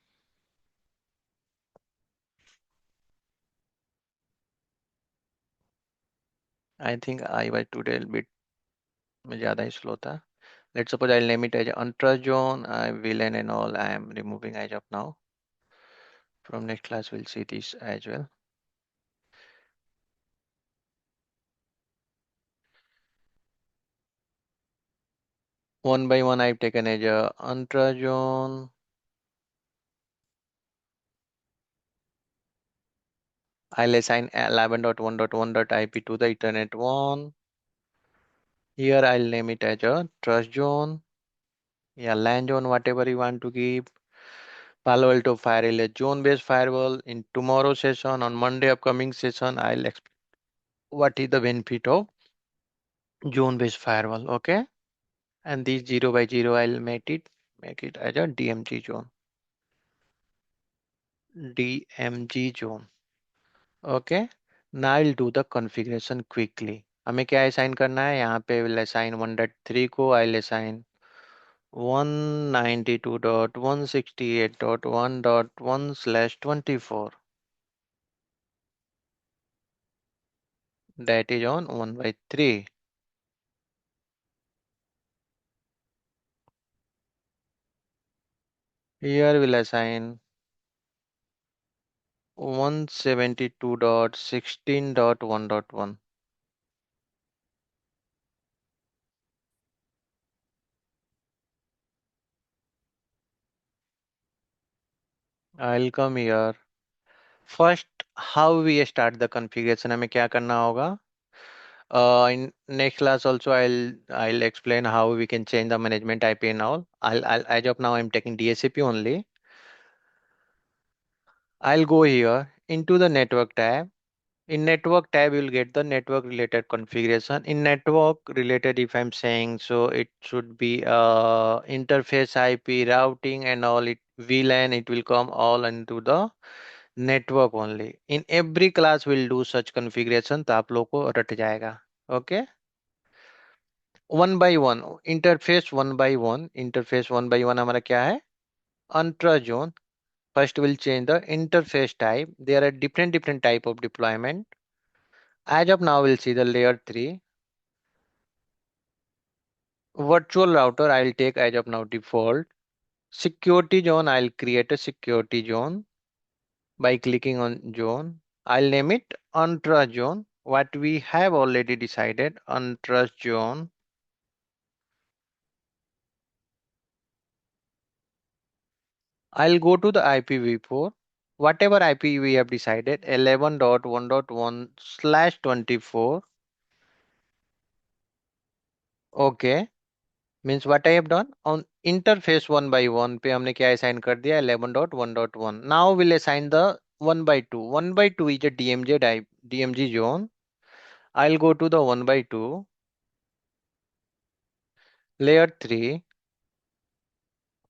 I think I was today bit में ज्यादा ही स्लो था. Let's suppose I name it as intra zone. I will and all I am removing as of now. From next class will see this as well. One by one I've taken as a intra zone. I'll assign 11.1.1.ip to the Ethernet 1. Here I'll name it as a trust zone. Yeah, LAN zone, whatever you want to give. Palo Alto Firewall is zone-based firewall. In tomorrow session, on Monday upcoming session, I'll explain what is the benefit of zone-based firewall. Okay, and this 0 by 0, I'll make it as a DMG zone. DMG zone. Okay. Now I'll do the configuration quickly. हमें क्या assign करना है? यहाँ पे will assign 1.3 को I'll assign 192.168.1.1/24. That is on 1/3. Here we'll assign 172.16.1.1. I'll come here. First, how we start the configuration? हमें क्या करना होगा? In next class also I'll explain how we can change the management IP and all. I'll as of now I'm taking DSCP only. I'll go here into the network tab. In network tab you'll get the network related configuration. In network related, if I'm saying so, it should be interface IP, routing and all. It VLAN, it will come all into the network only. In every class we'll do such configuration, तो आप लोग को रट जाएगा. Okay. One by one interface, one by one हमारा क्या है? Intra zone. First will change the interface type. There are different type of deployment. As of now will see the layer 3 virtual router. I'll take as of now default. Security zone, I'll create a security zone by clicking on zone. I'll name it untrust zone, what we have already decided, untrust zone. I'll go to the IPv4. Whatever IP we have decided, 11.1.1/24. Okay. Means what I have done on interface 1/1 पे हमने क्या assign कर दिया? 11.1.1. Now we'll assign the 1/2. 1/2 is a DMZ type, DMG zone. I'll go to the 1/2. Layer 3.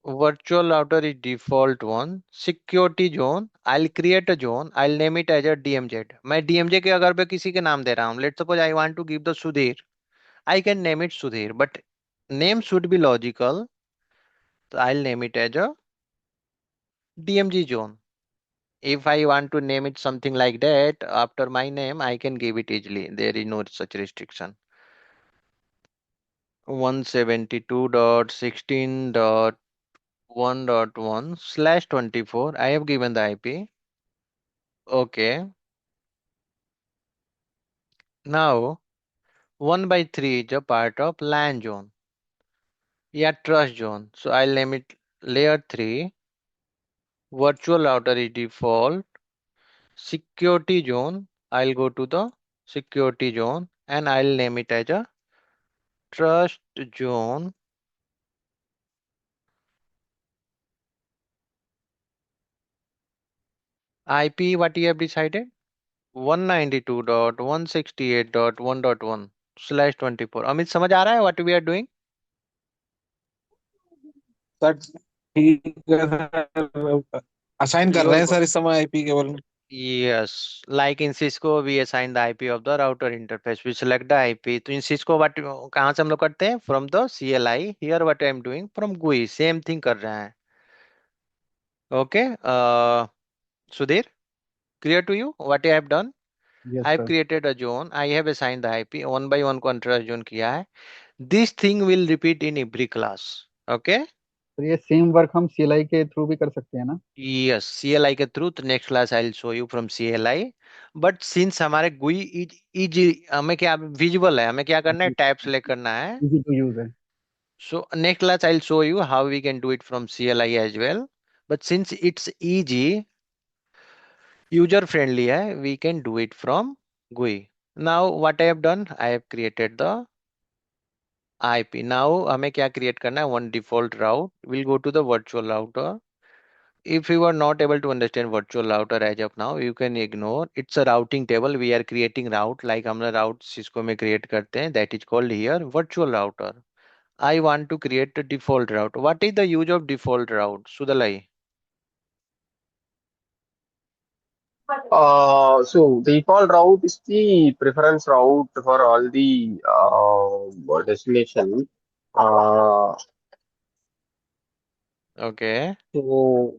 Virtual router is default one. Security zone. I'll create a zone. I'll name it as a DMZ. मैं DMZ के अगर पे किसी के नाम दे रहा हूँ. Let's suppose I want to give the Sudhir. I can name it Sudhir, but name should be logical. So I'll name it as a DMG zone. If I want to name it something like that after my name, I can give it easily. There is no such restriction. 172.16.1.1/24. I have given the IP. Okay. Now 1/3 is a part of LAN zone. Yeah, trust zone. So I'll name it layer 3. Virtual router is default. security zone. I'll go to the security zone and I'll name it as a trust zone. IP, what you have decided? 192.168.1.1/24. Amit समझ आ रहा है what we are doing? Sir ठीक है sir, assign कर रहे Your हैं sir इस समय आईपी केवल। yes, like in Cisco we assign the IP of the router interface. We select the IP. तो in Cisco what कहाँ से हम लोग करते हैं? From the CLI. Here what I am doing from GUI. Same thing कर रहे हैं. Okay. Sudhir, clear to you what I have done? Yes, I have sir. created a zone. I have assigned the IP. One by one को interest zone किया है. This thing will repeat in every class. Okay. तो ये same work हम CLI के through भी कर सकते हैं ना? Yes, CLI के थ्रू. तो next class I will show you from CLI. But since हमारे GUI इजी, हमें क्या विजुअल है, हमें क्या करना है, टैब सेलेक्ट करना है. इजी टू यूज है। So next class I will show you how we can do it from CLI as well. But since it's easy, user friendly है, we can do it from GUI. Now what I have done, I have created the IP. Now हमें क्या create करना है, one default route. Will go to the virtual router. If you are not able to understand virtual router as of now, you can ignore. It's a routing table. We are creating route like हम route Cisco में create करते हैं. That is called here virtual router. I want to create a default route. What is the use of default route, Sudalai? So default route is the preference route for all the destination. Uh, Okay. so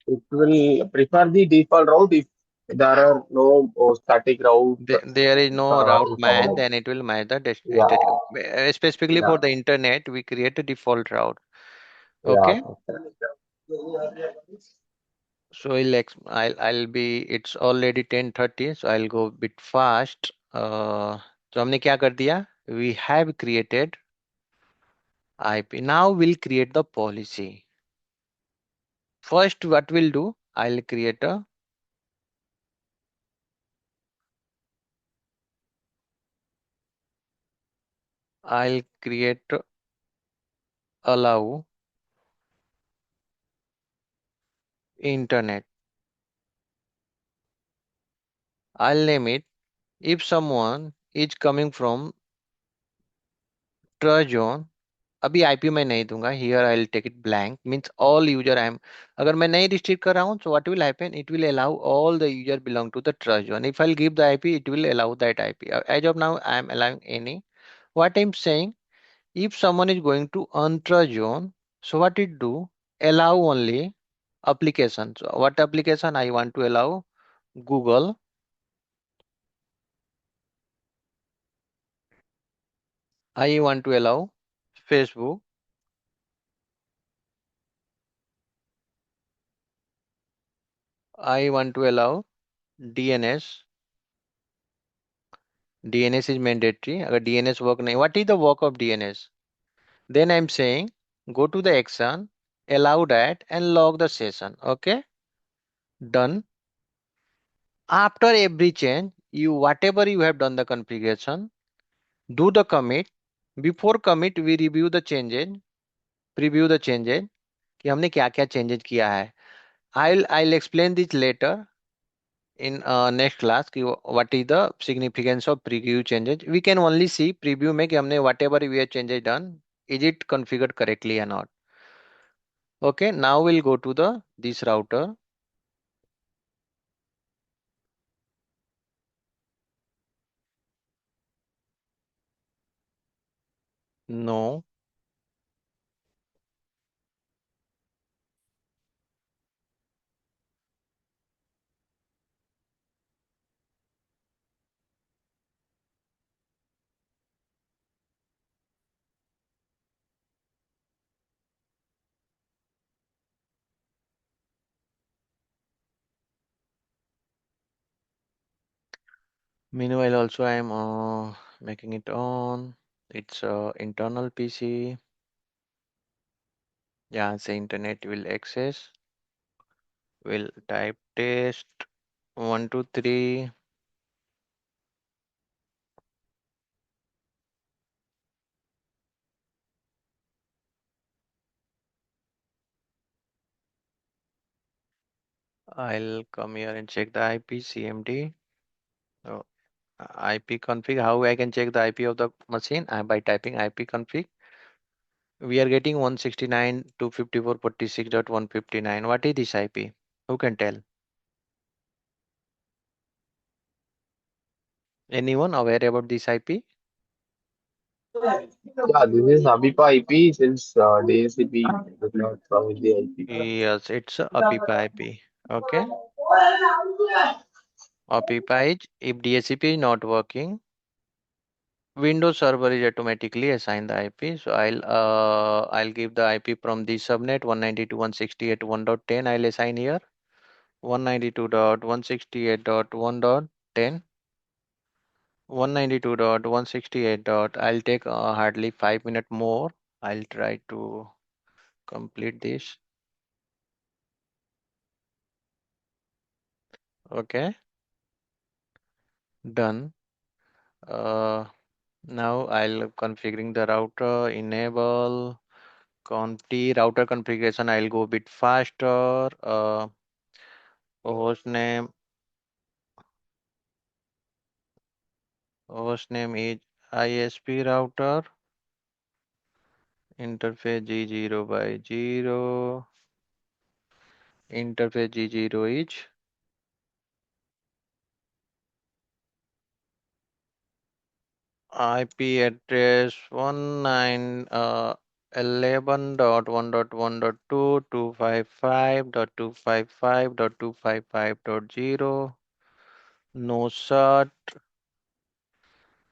it will prefer the default route if there are no static route There is no route match, information. then it will match the Yeah, destination. Specifically for yeah, the internet, we create a default route. yeah. Okay. So I'll be, it's already 10:30, so I'll go a bit fast. तो हमने क्या कर दिया? We have created IP. Now we'll create the policy. First, what we'll do, I'll create allow internet. I'll name it. If someone is coming from trust zone, अभी IP मैं नहीं दूंगा. Here I will take it blank, means all user I am. अगर मैं नहीं restrict कर रहा हूँ, so what will happen, it will allow all the user belong to the trust zone. If I'll give the IP, it will allow that IP. As of now I am allowing any. What I'm saying, if someone is going to untrust zone, so what it do, allow only applications. So what application I want to allow? Google. I want to allow Facebook. I want to allow DNS. DNS is mandatory. अगर DNS work नहीं, what is the work of DNS? Then I'm saying go to the action, allow that and log the session. Okay, done. After every change, you whatever you have done the configuration, do the commit. Before commit, we review the changes, preview the changes कि हमने क्या क्या changes किया है. I'll explain this later in next class कि what is the significance of preview changes. We can only see preview में कि हमने whatever we have changes done, is it configured correctly or not. Okay, now we'll go to the this router. No, meanwhile also I am making it on. It's internal PC. यहाँ से internet will access. Will type test. 1 2 3. I'll come here and check the IP CMD. Oh, IP config. How I can check the IP of the machine? By typing IP config. We are getting 169.254.46.159. What is this IP? Who can tell? Anyone aware about this IP? Yeah, this is Abipa IP since DSCP did not provide the IP. Yes, it's a APIPA IP. Okay. APIPA is if DHCP is not working, Windows server is automatically assigned the IP. So I'll give the IP from the subnet 192.168.1.10. I'll assign here 192.168.1.10. 192.168. I'll take hardly 5 minutes more. I'll try to complete this. Okay, done. Uh, Now I'll configuring the router, enable conf router configuration. I'll go a bit faster. Host name is ISP router. Interface G0 by 0. Interface G0 is IP address 11.1.1.2 255.255.255.0. No cert.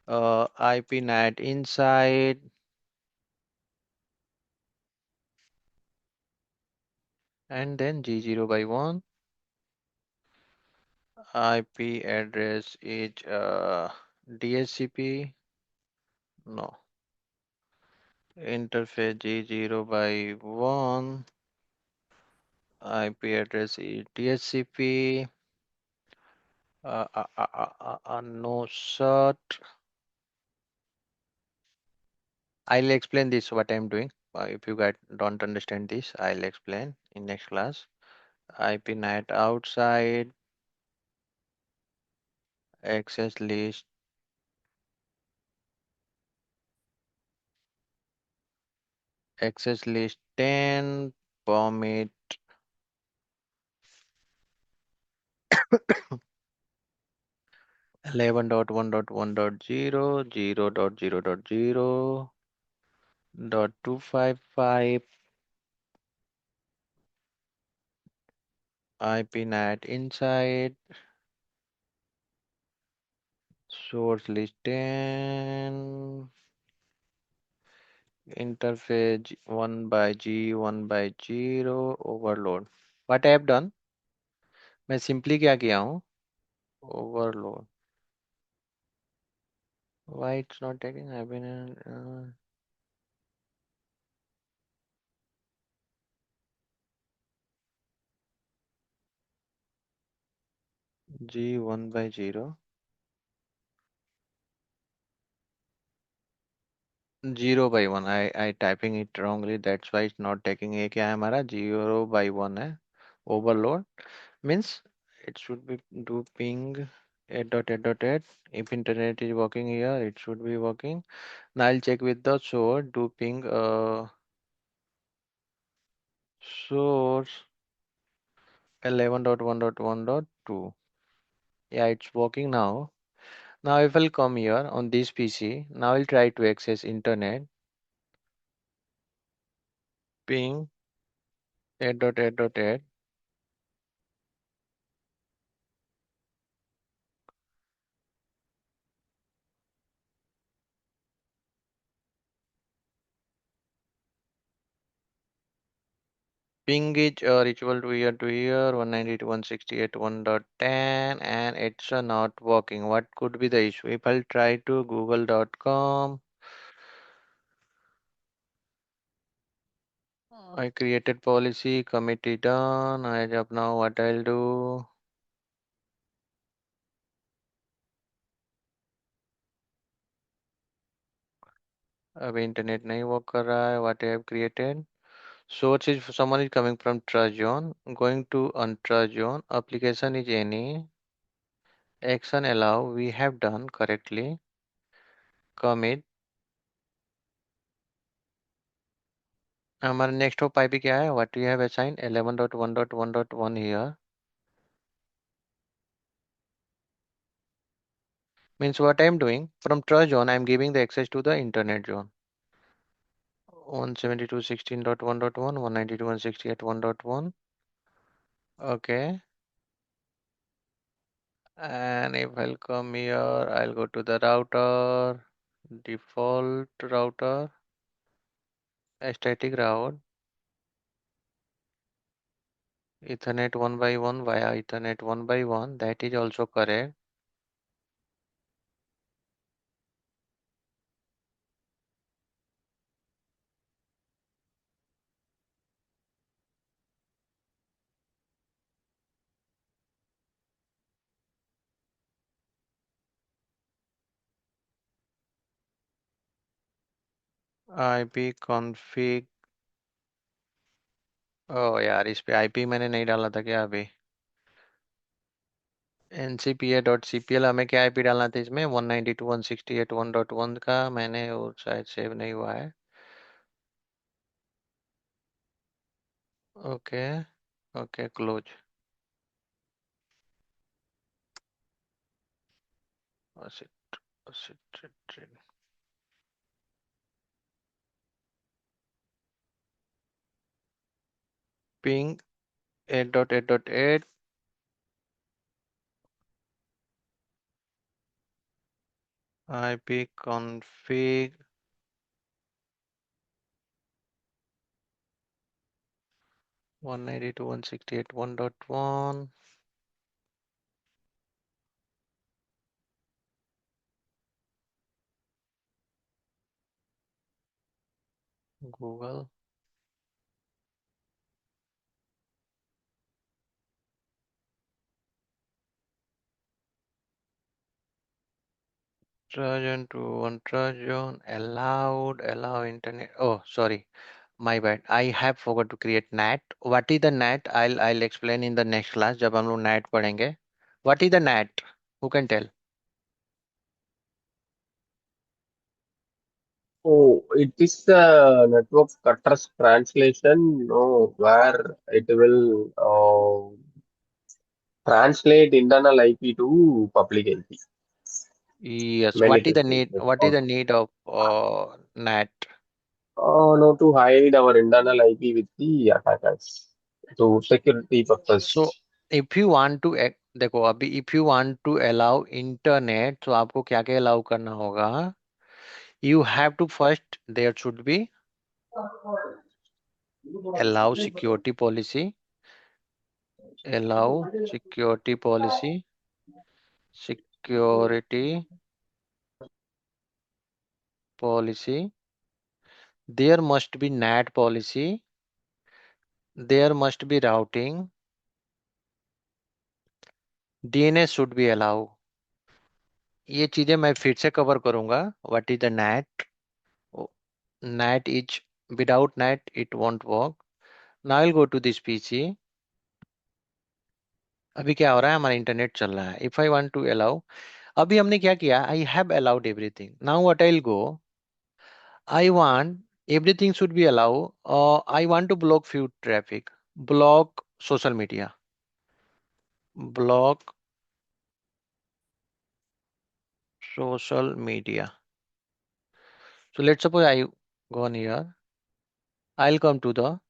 IP NAT inside. And then G0 by 1. IP address is DHCP. No. Interface G0 by 1. IP address is DHCP. No cert. I'll explain this what I'm doing. If you guys don't understand this, I'll explain in next class. IP NAT outside. Access list. Access list 10. Permit 11.1.1.0, 0.0.0.255, IP NAT inside, source list 10, interface 1 by G, 1 by 0, overload. What I have done? मैं simply क्या किया हूँ? Overload. Why it's not taking? I've been G 1 by 0. 0 by 1. I typing it wrongly. That's why it's not taking. ये क्या है हमारा 0 by 1 है. Overload means it should be do ping 8.8.8. If internet is working here, it should be working. Now I'll check with the source. Do ping source 11.1.1.2. Yeah, it's working now. Now if I'll come here on this PC, now I'll try to access internet. Ping 8.8.8. Ping is reachable to here 192.168.1.10 and it's not working. What could be the issue? If I'll try to google.com, I created policy, committee done. I have now what I'll do. अभी internet नहीं work कर रहा है. What I have created. Source is someone is coming from trust zone, going to untrust zone. Application is any. Action allow. We have done correctly. Commit. हमारा next hop IP क्या है? What we have assigned 11.1.1.1 here. Means what I am doing from trust zone, I am giving the access to the internet zone. 172.16.1.1, 192.168.1.1. Okay. And if I'll come here, I'll go to the router, default router, static route, Ethernet 1 by 1 via Ethernet 1 by 1. That is also correct. IP config. ओ यार इस पे IP मैंने नहीं डाला था क्या अभी. ncpa.cpl हमें क्या IP डालना था इसमें 192.168.1.1 का मैंने वो शायद सेव नहीं हुआ है. Okay. Okay close. ping 8.8.8 IP config 192.168.1.1 Google. Trojan to one Trojan allow internet. Oh, sorry, my bad. I have forgot to create NAT. What is the NAT? I'll explain in the next class जब हम लोग NAT पढ़ेंगे. What is the NAT? Who can tell? Oh, it is the network cutters translation, no, where it will translate internal IP to public IP. Yes. Many What is the cases. need? What is the need of NAT? No, to hide our internal IP with the attackers to security So purpose. if you want to देखो अभी if you want to allow internet तो आपको क्या क्या allow करना होगा. You have to first there should be allow security policy. Allow security policy. Security policy. There must be NAT policy. There must be routing. DNS should be allow. ये चीजें मैं फिर से कवर करूंगा. What is the NAT? NAT is without NAT it won't work. Now I'll go to this PC. अभी क्या हो रहा है हमारा इंटरनेट चल रहा है. If I want to allow. अभी हमने क्या किया. I have allowed everything. Now what I'll go. I want everything should be allowed. I want to block few traffic. Block social media. Block social media. So let's suppose I go on here. I'll come to the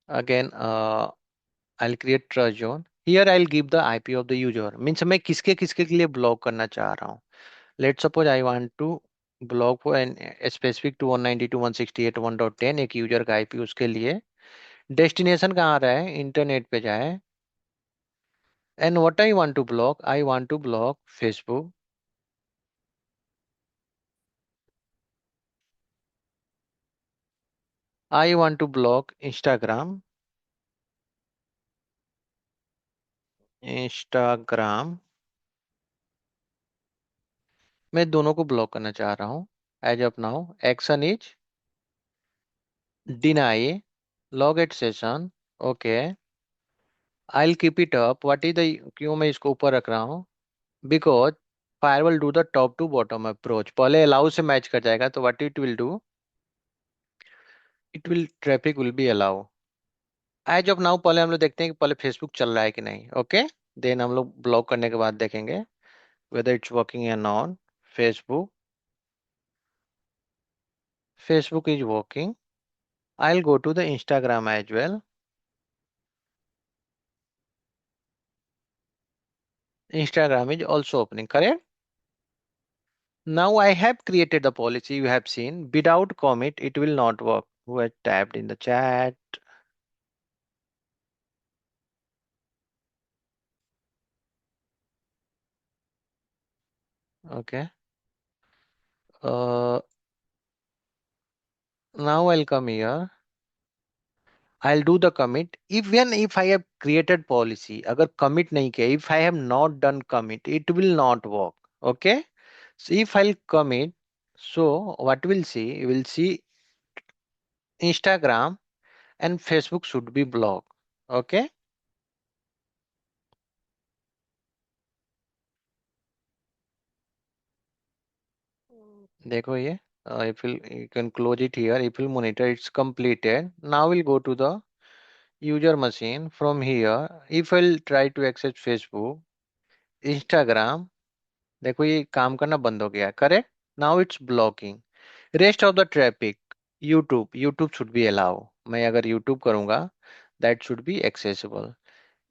again. I'll create trust zone. Here I'll give the IP of the user. Means मैं किसके किसके के लिए block करना चाह रहा हूँ. Let's suppose I want to block for an specific to 192.168.1.10 एक यूजर का आईपी उसके लिए. डेस्टिनेशन कहाँ आ रहा है इंटरनेट पे जाए. And what I want to block? I want to block Facebook. I want to block Instagram. Instagram. मैं दोनों को ब्लॉक करना चाह रहा हूँ. as of now. Action is deny log at session. Okay, I'll keep it up. What is the क्यों मैं इसको ऊपर रख रहा हूँ? Because firewall do the top to bottom approach. पहले allow से मैच कर जाएगा तो what it will do? It will traffic will be allow. As of now पहले हम लोग देखते हैं कि पहले फेसबुक चल रहा है कि नहीं. ओके, देन हम लोग ब्लॉक करने के बाद देखेंगे whether it's working or not. Facebook, Facebook is working. I'll go to the Instagram as well. Instagram is also opening, correct? Now I have created the policy you have seen. Without commit, it will not work. Who has tapped in the chat? Okay. Uh, Now I'll come here. I'll do the commit. Even if I have created policy, अगर commit नहीं किया, if I have not done commit, it will not work. Okay. So if I'll commit, so what we'll see, we'll see Instagram and Facebook should be blocked. Okay. देखो ये, if you can close it here, if you monitor, it's completed. Now we'll go to the user machine. From here, if I'll try to access Facebook, Instagram, देखो ये काम करना बंद हो गया. Correct. Now it's blocking. Rest of the traffic, YouTube should be allow. मैं अगर YouTube करूंगा, that should be accessible.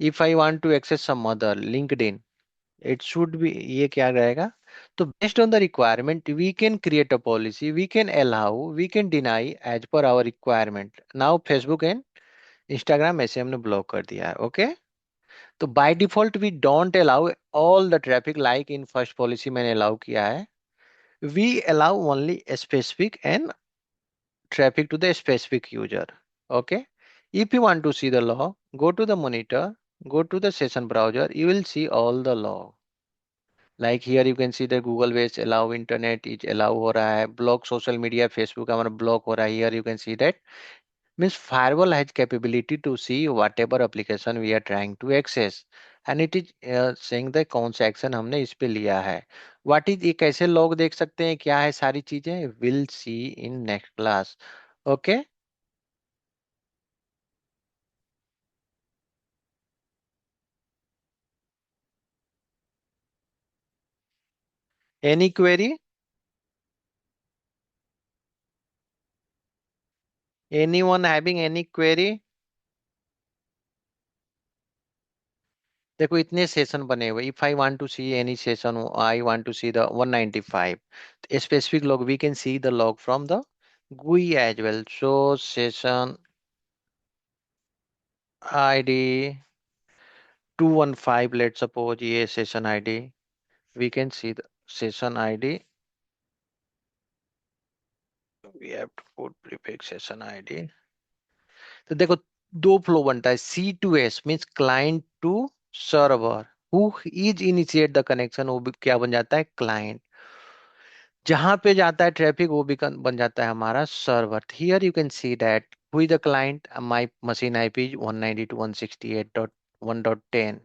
If I want to access some other LinkedIn, it should be, ये क्या रहेगा? तो based on the requirement we can create a policy, we can allow, we can deny as per our requirement. Now Facebook and Instagram ऐसे हमने block कर दिया है. Okay. तो bye default we don't allow all the traffic like in first policy मैंने allow किया है. We allow only a specific and traffic to the specific user. Okay. If you want to see the log, go to the monitor, go to the session browser, you will see all the log. Like here you can see the Google based allow internet is allow हो रहा है, block social media Facebook हमारा block हो रहा है. Here you can see that means firewall has capability to see whatever application we are trying to access, and it is saying the कौन सा action हमने इस पे लिया है. व्हाट इज, ये कैसे लॉग देख सकते हैं, क्या है सारी चीजें, will see in next class. Okay. Any query, anyone having any query? देखो इतने सेशन बने हुए. If I want to see any session, I want to see the 195 specific log, we can see the log from the GUI as well. So session id 215, let's suppose ये session id, we can see the session id. We have to put prefix session id. तो देखो दो flow बनता है. C2S means client to server. Who is initiate the connection, वो भी क्या बन जाता है, क्लाइंट. जहां पे जाता है ट्रैफिक वो भी बन जाता है हमारा server. Here you can see that who is the client, my machine IP 192.168.1.10.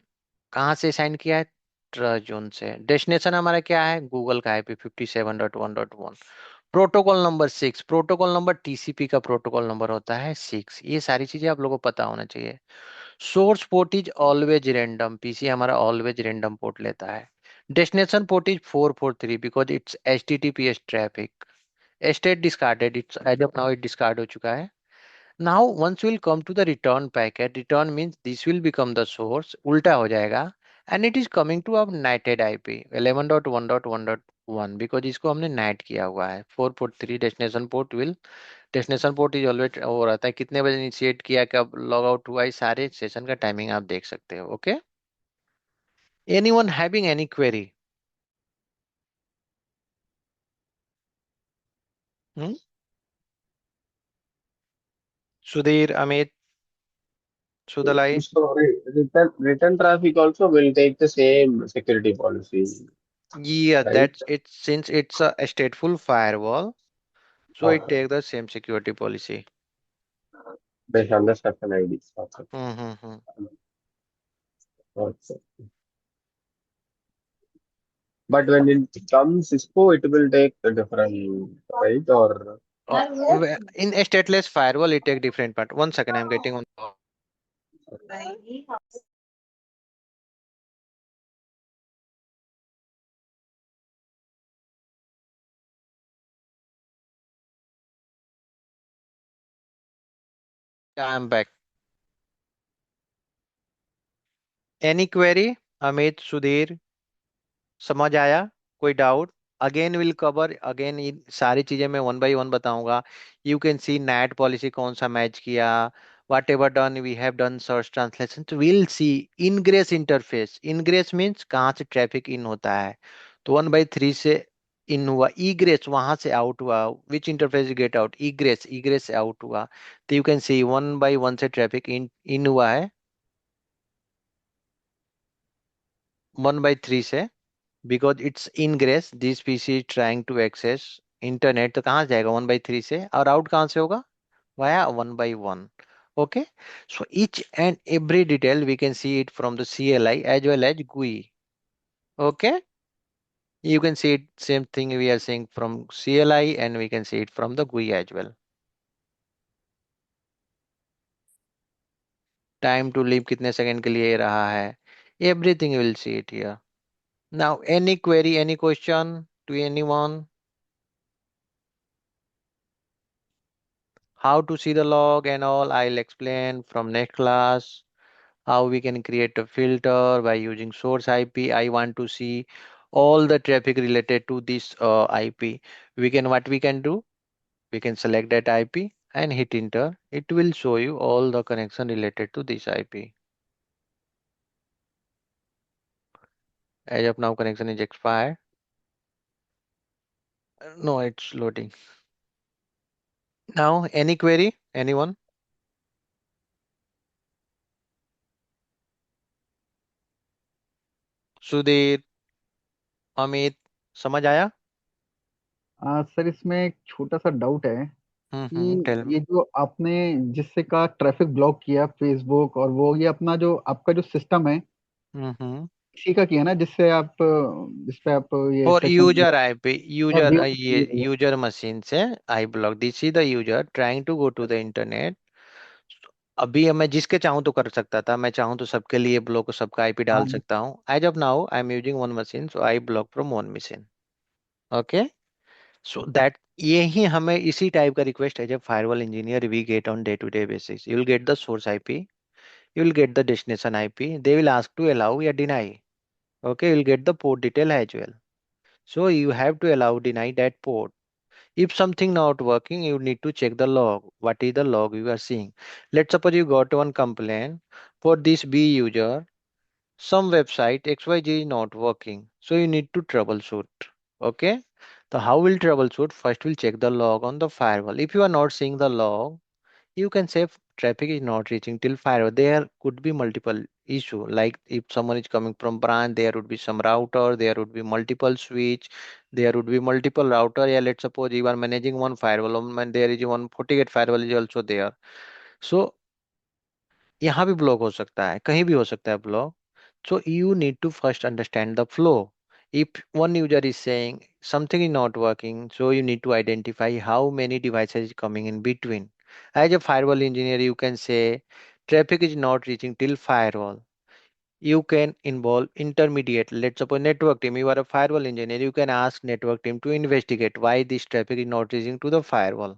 कहाँ से साइन किया है, ट्रस्ट जोन से. डेस्टिनेशन हमारा क्या है, गूगल का IP 57.1.1. Protocol number 6, protocol number TCP का प्रोटोकॉल नंबर होता है 6. ये सारी चीजें आप लोगों को पता होना चाहिए. Source port is always random, PC हमारा ऑलवेज रेंडम पोर्ट लेता है. Destination port is 443 because it's HTTPS traffic. State discarded, it's as of now it discard हो चुका है. Now once we'll come to the return packet, return means this will become the source, उल्टा हो जाएगा, and it is coming to our netted IP 11.1.1.1 because इसको हमने net किया हुआ है. 443 destination port will, destination port is always वो रहता है कितने बजे इनिशिएट किया, कब लॉग आउट हुआ, ये सारे सेशन का टाइमिंग आप देख सकते हो. Okay. Anyone having any query? Sudhir, Amit, Sudalai. So return traffic also will take the same security policy. Yeah, right? that's it. Since it's a stateful firewall, so it Okay. take the same security policy. Based on the session ID. Okay. Mm-hmm. Okay. But when it comes Cisco, it will take a different, right? Or In a stateless firewall, it take different part. 1 second, I'm getting on. Yeah, I'm back. Any query? Amit, Sudhir, समझ आया? कोई doubt? Again will cover again, ये सारी चीजें मैं one by one बताऊंगा. You can see net policy कौन सा मैच किया, whatever done we have done search translation. तो will see ingress interface. Ingress means कहाँ से ट्रैफिक इन होता है. तो 1/3 से इन हुआ. ईग्रेस वहां से आउट हुआ. Which interface get out. Egress, egress से आउट हुआ. तो यू कैन सी 1/1 से ट्रैफिक इन इन हुआ है. 1/3 से, because it's ingress, this PC trying to access internet. तो कहाँ जाएगा 1/3 से, और आउट कहाँ से होगा, via 1/1. Okay, so each and every detail we can see it from the CLI as well as GUI. Okay, you can see it same thing we are seeing from CLI, and we can see it from the GUI as well. Time to leave कितने second के लिए रहा है, everything will see it here. Now any query, any question to anyone? How to see the log and all, I'll explain from next class. How we can create a filter by using source IP. I want to see all the traffic related to this IP. We can, what we can do, we can select that IP and hit enter. It will show you all the connection related to this IP. As of now, connection is expired. No, it's loading. Now, any query? Anyone? Sudhir, Amit, समझ आया? Sir इसमें एक छोटा सा doubt है कि tell me. ये जो आपने जिससे का ट्रैफिक ब्लॉक किया फेसबुक और वो, ये अपना जो आपका जो सिस्टम है हम्म. इसी का किया ना, जिससे आप जिस पे आप ये और सेशन यूजर IP, और यूजर ये व्यू। यूजर मशीन से I block. This is the user trying to go to the internet. अभी मैं जिसके चाहूँ तो कर सकता था, मैं चाहूँ तो सबके लिए ब्लॉक, सबका आईपी डाल हाँ। सकता हूँ. As of now I am using one machine, so I block from one machine. Okay, so that ये ही हमें इसी टाइप का request as a firewall engineer we get on day to day basis. You will get the source IP, you will get the destination IP, they will ask to allow या deny. Okay, you'll get the port detail as well. So you have to allow deny that port. If something not working, you need to check the log. What is the log you are seeing? Let's suppose you got one complaint for this B user. Some website XYZ is not working. So you need to troubleshoot. Okay. So how will troubleshoot? First we'll check the log on the firewall. If you are not seeing the log, you can say traffic is not reaching till firewall. There could be multiple issue. Like if someone is coming from branch, there would be some router, there would be multiple switch, there would be multiple router. Yeah, let's suppose you are managing one firewall, and there is one FortiGate firewall is also there. So यहाँ भी block हो सकता है, कहीं भी हो सकता है block. So you need to first understand the flow. If one user is saying something is not working, so you need to identify how many devices is coming in between. As a firewall engineer, you can say traffic is not reaching till firewall. You can involve intermediate. Let's suppose network team. You are a firewall engineer. You can ask network team to investigate why this traffic is not reaching to the firewall.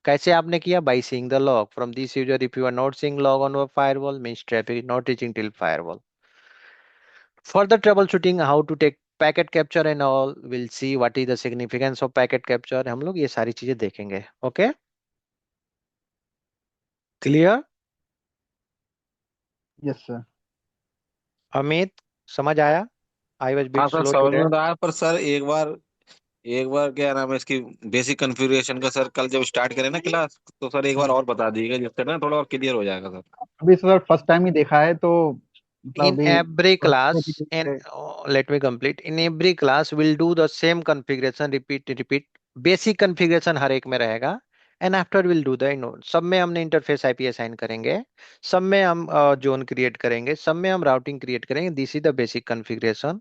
कैसे आपने किया? By seeing the log from this user. If you are not seeing log on a firewall, means traffic is not reaching till firewall. Further troubleshooting, how to take packet capture and all, we'll see what is the significance of packet capture. हम लोग ये सारी चीजें देखेंगे. Okay, clear? Yes sir. Amit, समझ आया? I was हाँ bit sir, slow समझ today. में तो आया, पर सर एक बार क्या नाम है इसकी बेसिक कॉन्फ़िगरेशन का, सर कल जब स्टार्ट करें ना क्लास, तो सर एक बार हम्म. और बता दीजिएगा, जिससे ना थोड़ा और क्लियर हो जाएगा सर। अभी सर फर्स्ट टाइम ही देखा है तो मतलब In अभी every class, छोटी and से let me complete. In every class, we'll do the same configuration, repeat. Basic configuration हर एक में रहेगा. And after we'll do the सब में हमने इंटरफेस आईपी असाइन करेंगे, सब में हम जोन क्रिएट करेंगे, सब में हम राउटिंग क्रिएट करेंगे. This is the basic configuration.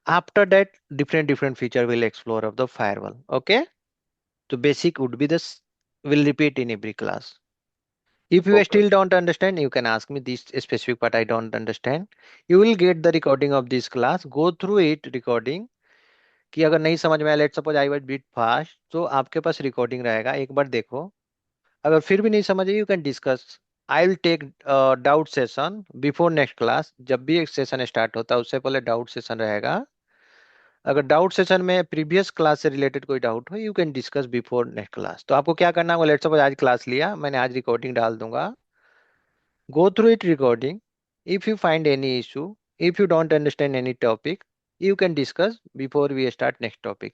After that, different feature will explore of the firewall. Okay, so basic would be this. Will repeat in every class. If you Okay. still don't understand, you can ask me this specific part I don't understand. You will get the recording of this class. Go through it recording. कि अगर नहीं समझ में आया, let suppose I was bit fast, तो आपके पास recording रहेगा, एक बार देखो. अगर फिर भी नहीं समझ आई, you can discuss. I will take doubt session before next class. जब भी एक सेशन स्टार्ट होता है उससे पहले डाउट सेशन रहेगा. अगर डाउट सेशन में प्रीवियस क्लास से रिलेटेड कोई डाउट हो, you can discuss before next class. तो आपको क्या करना होगा, लेट सपोज आज क्लास लिया मैंने, आज रिकॉर्डिंग डाल दूंगा. Go through it recording. If you find any issue, if you don't understand any topic, you can discuss before we start next topic.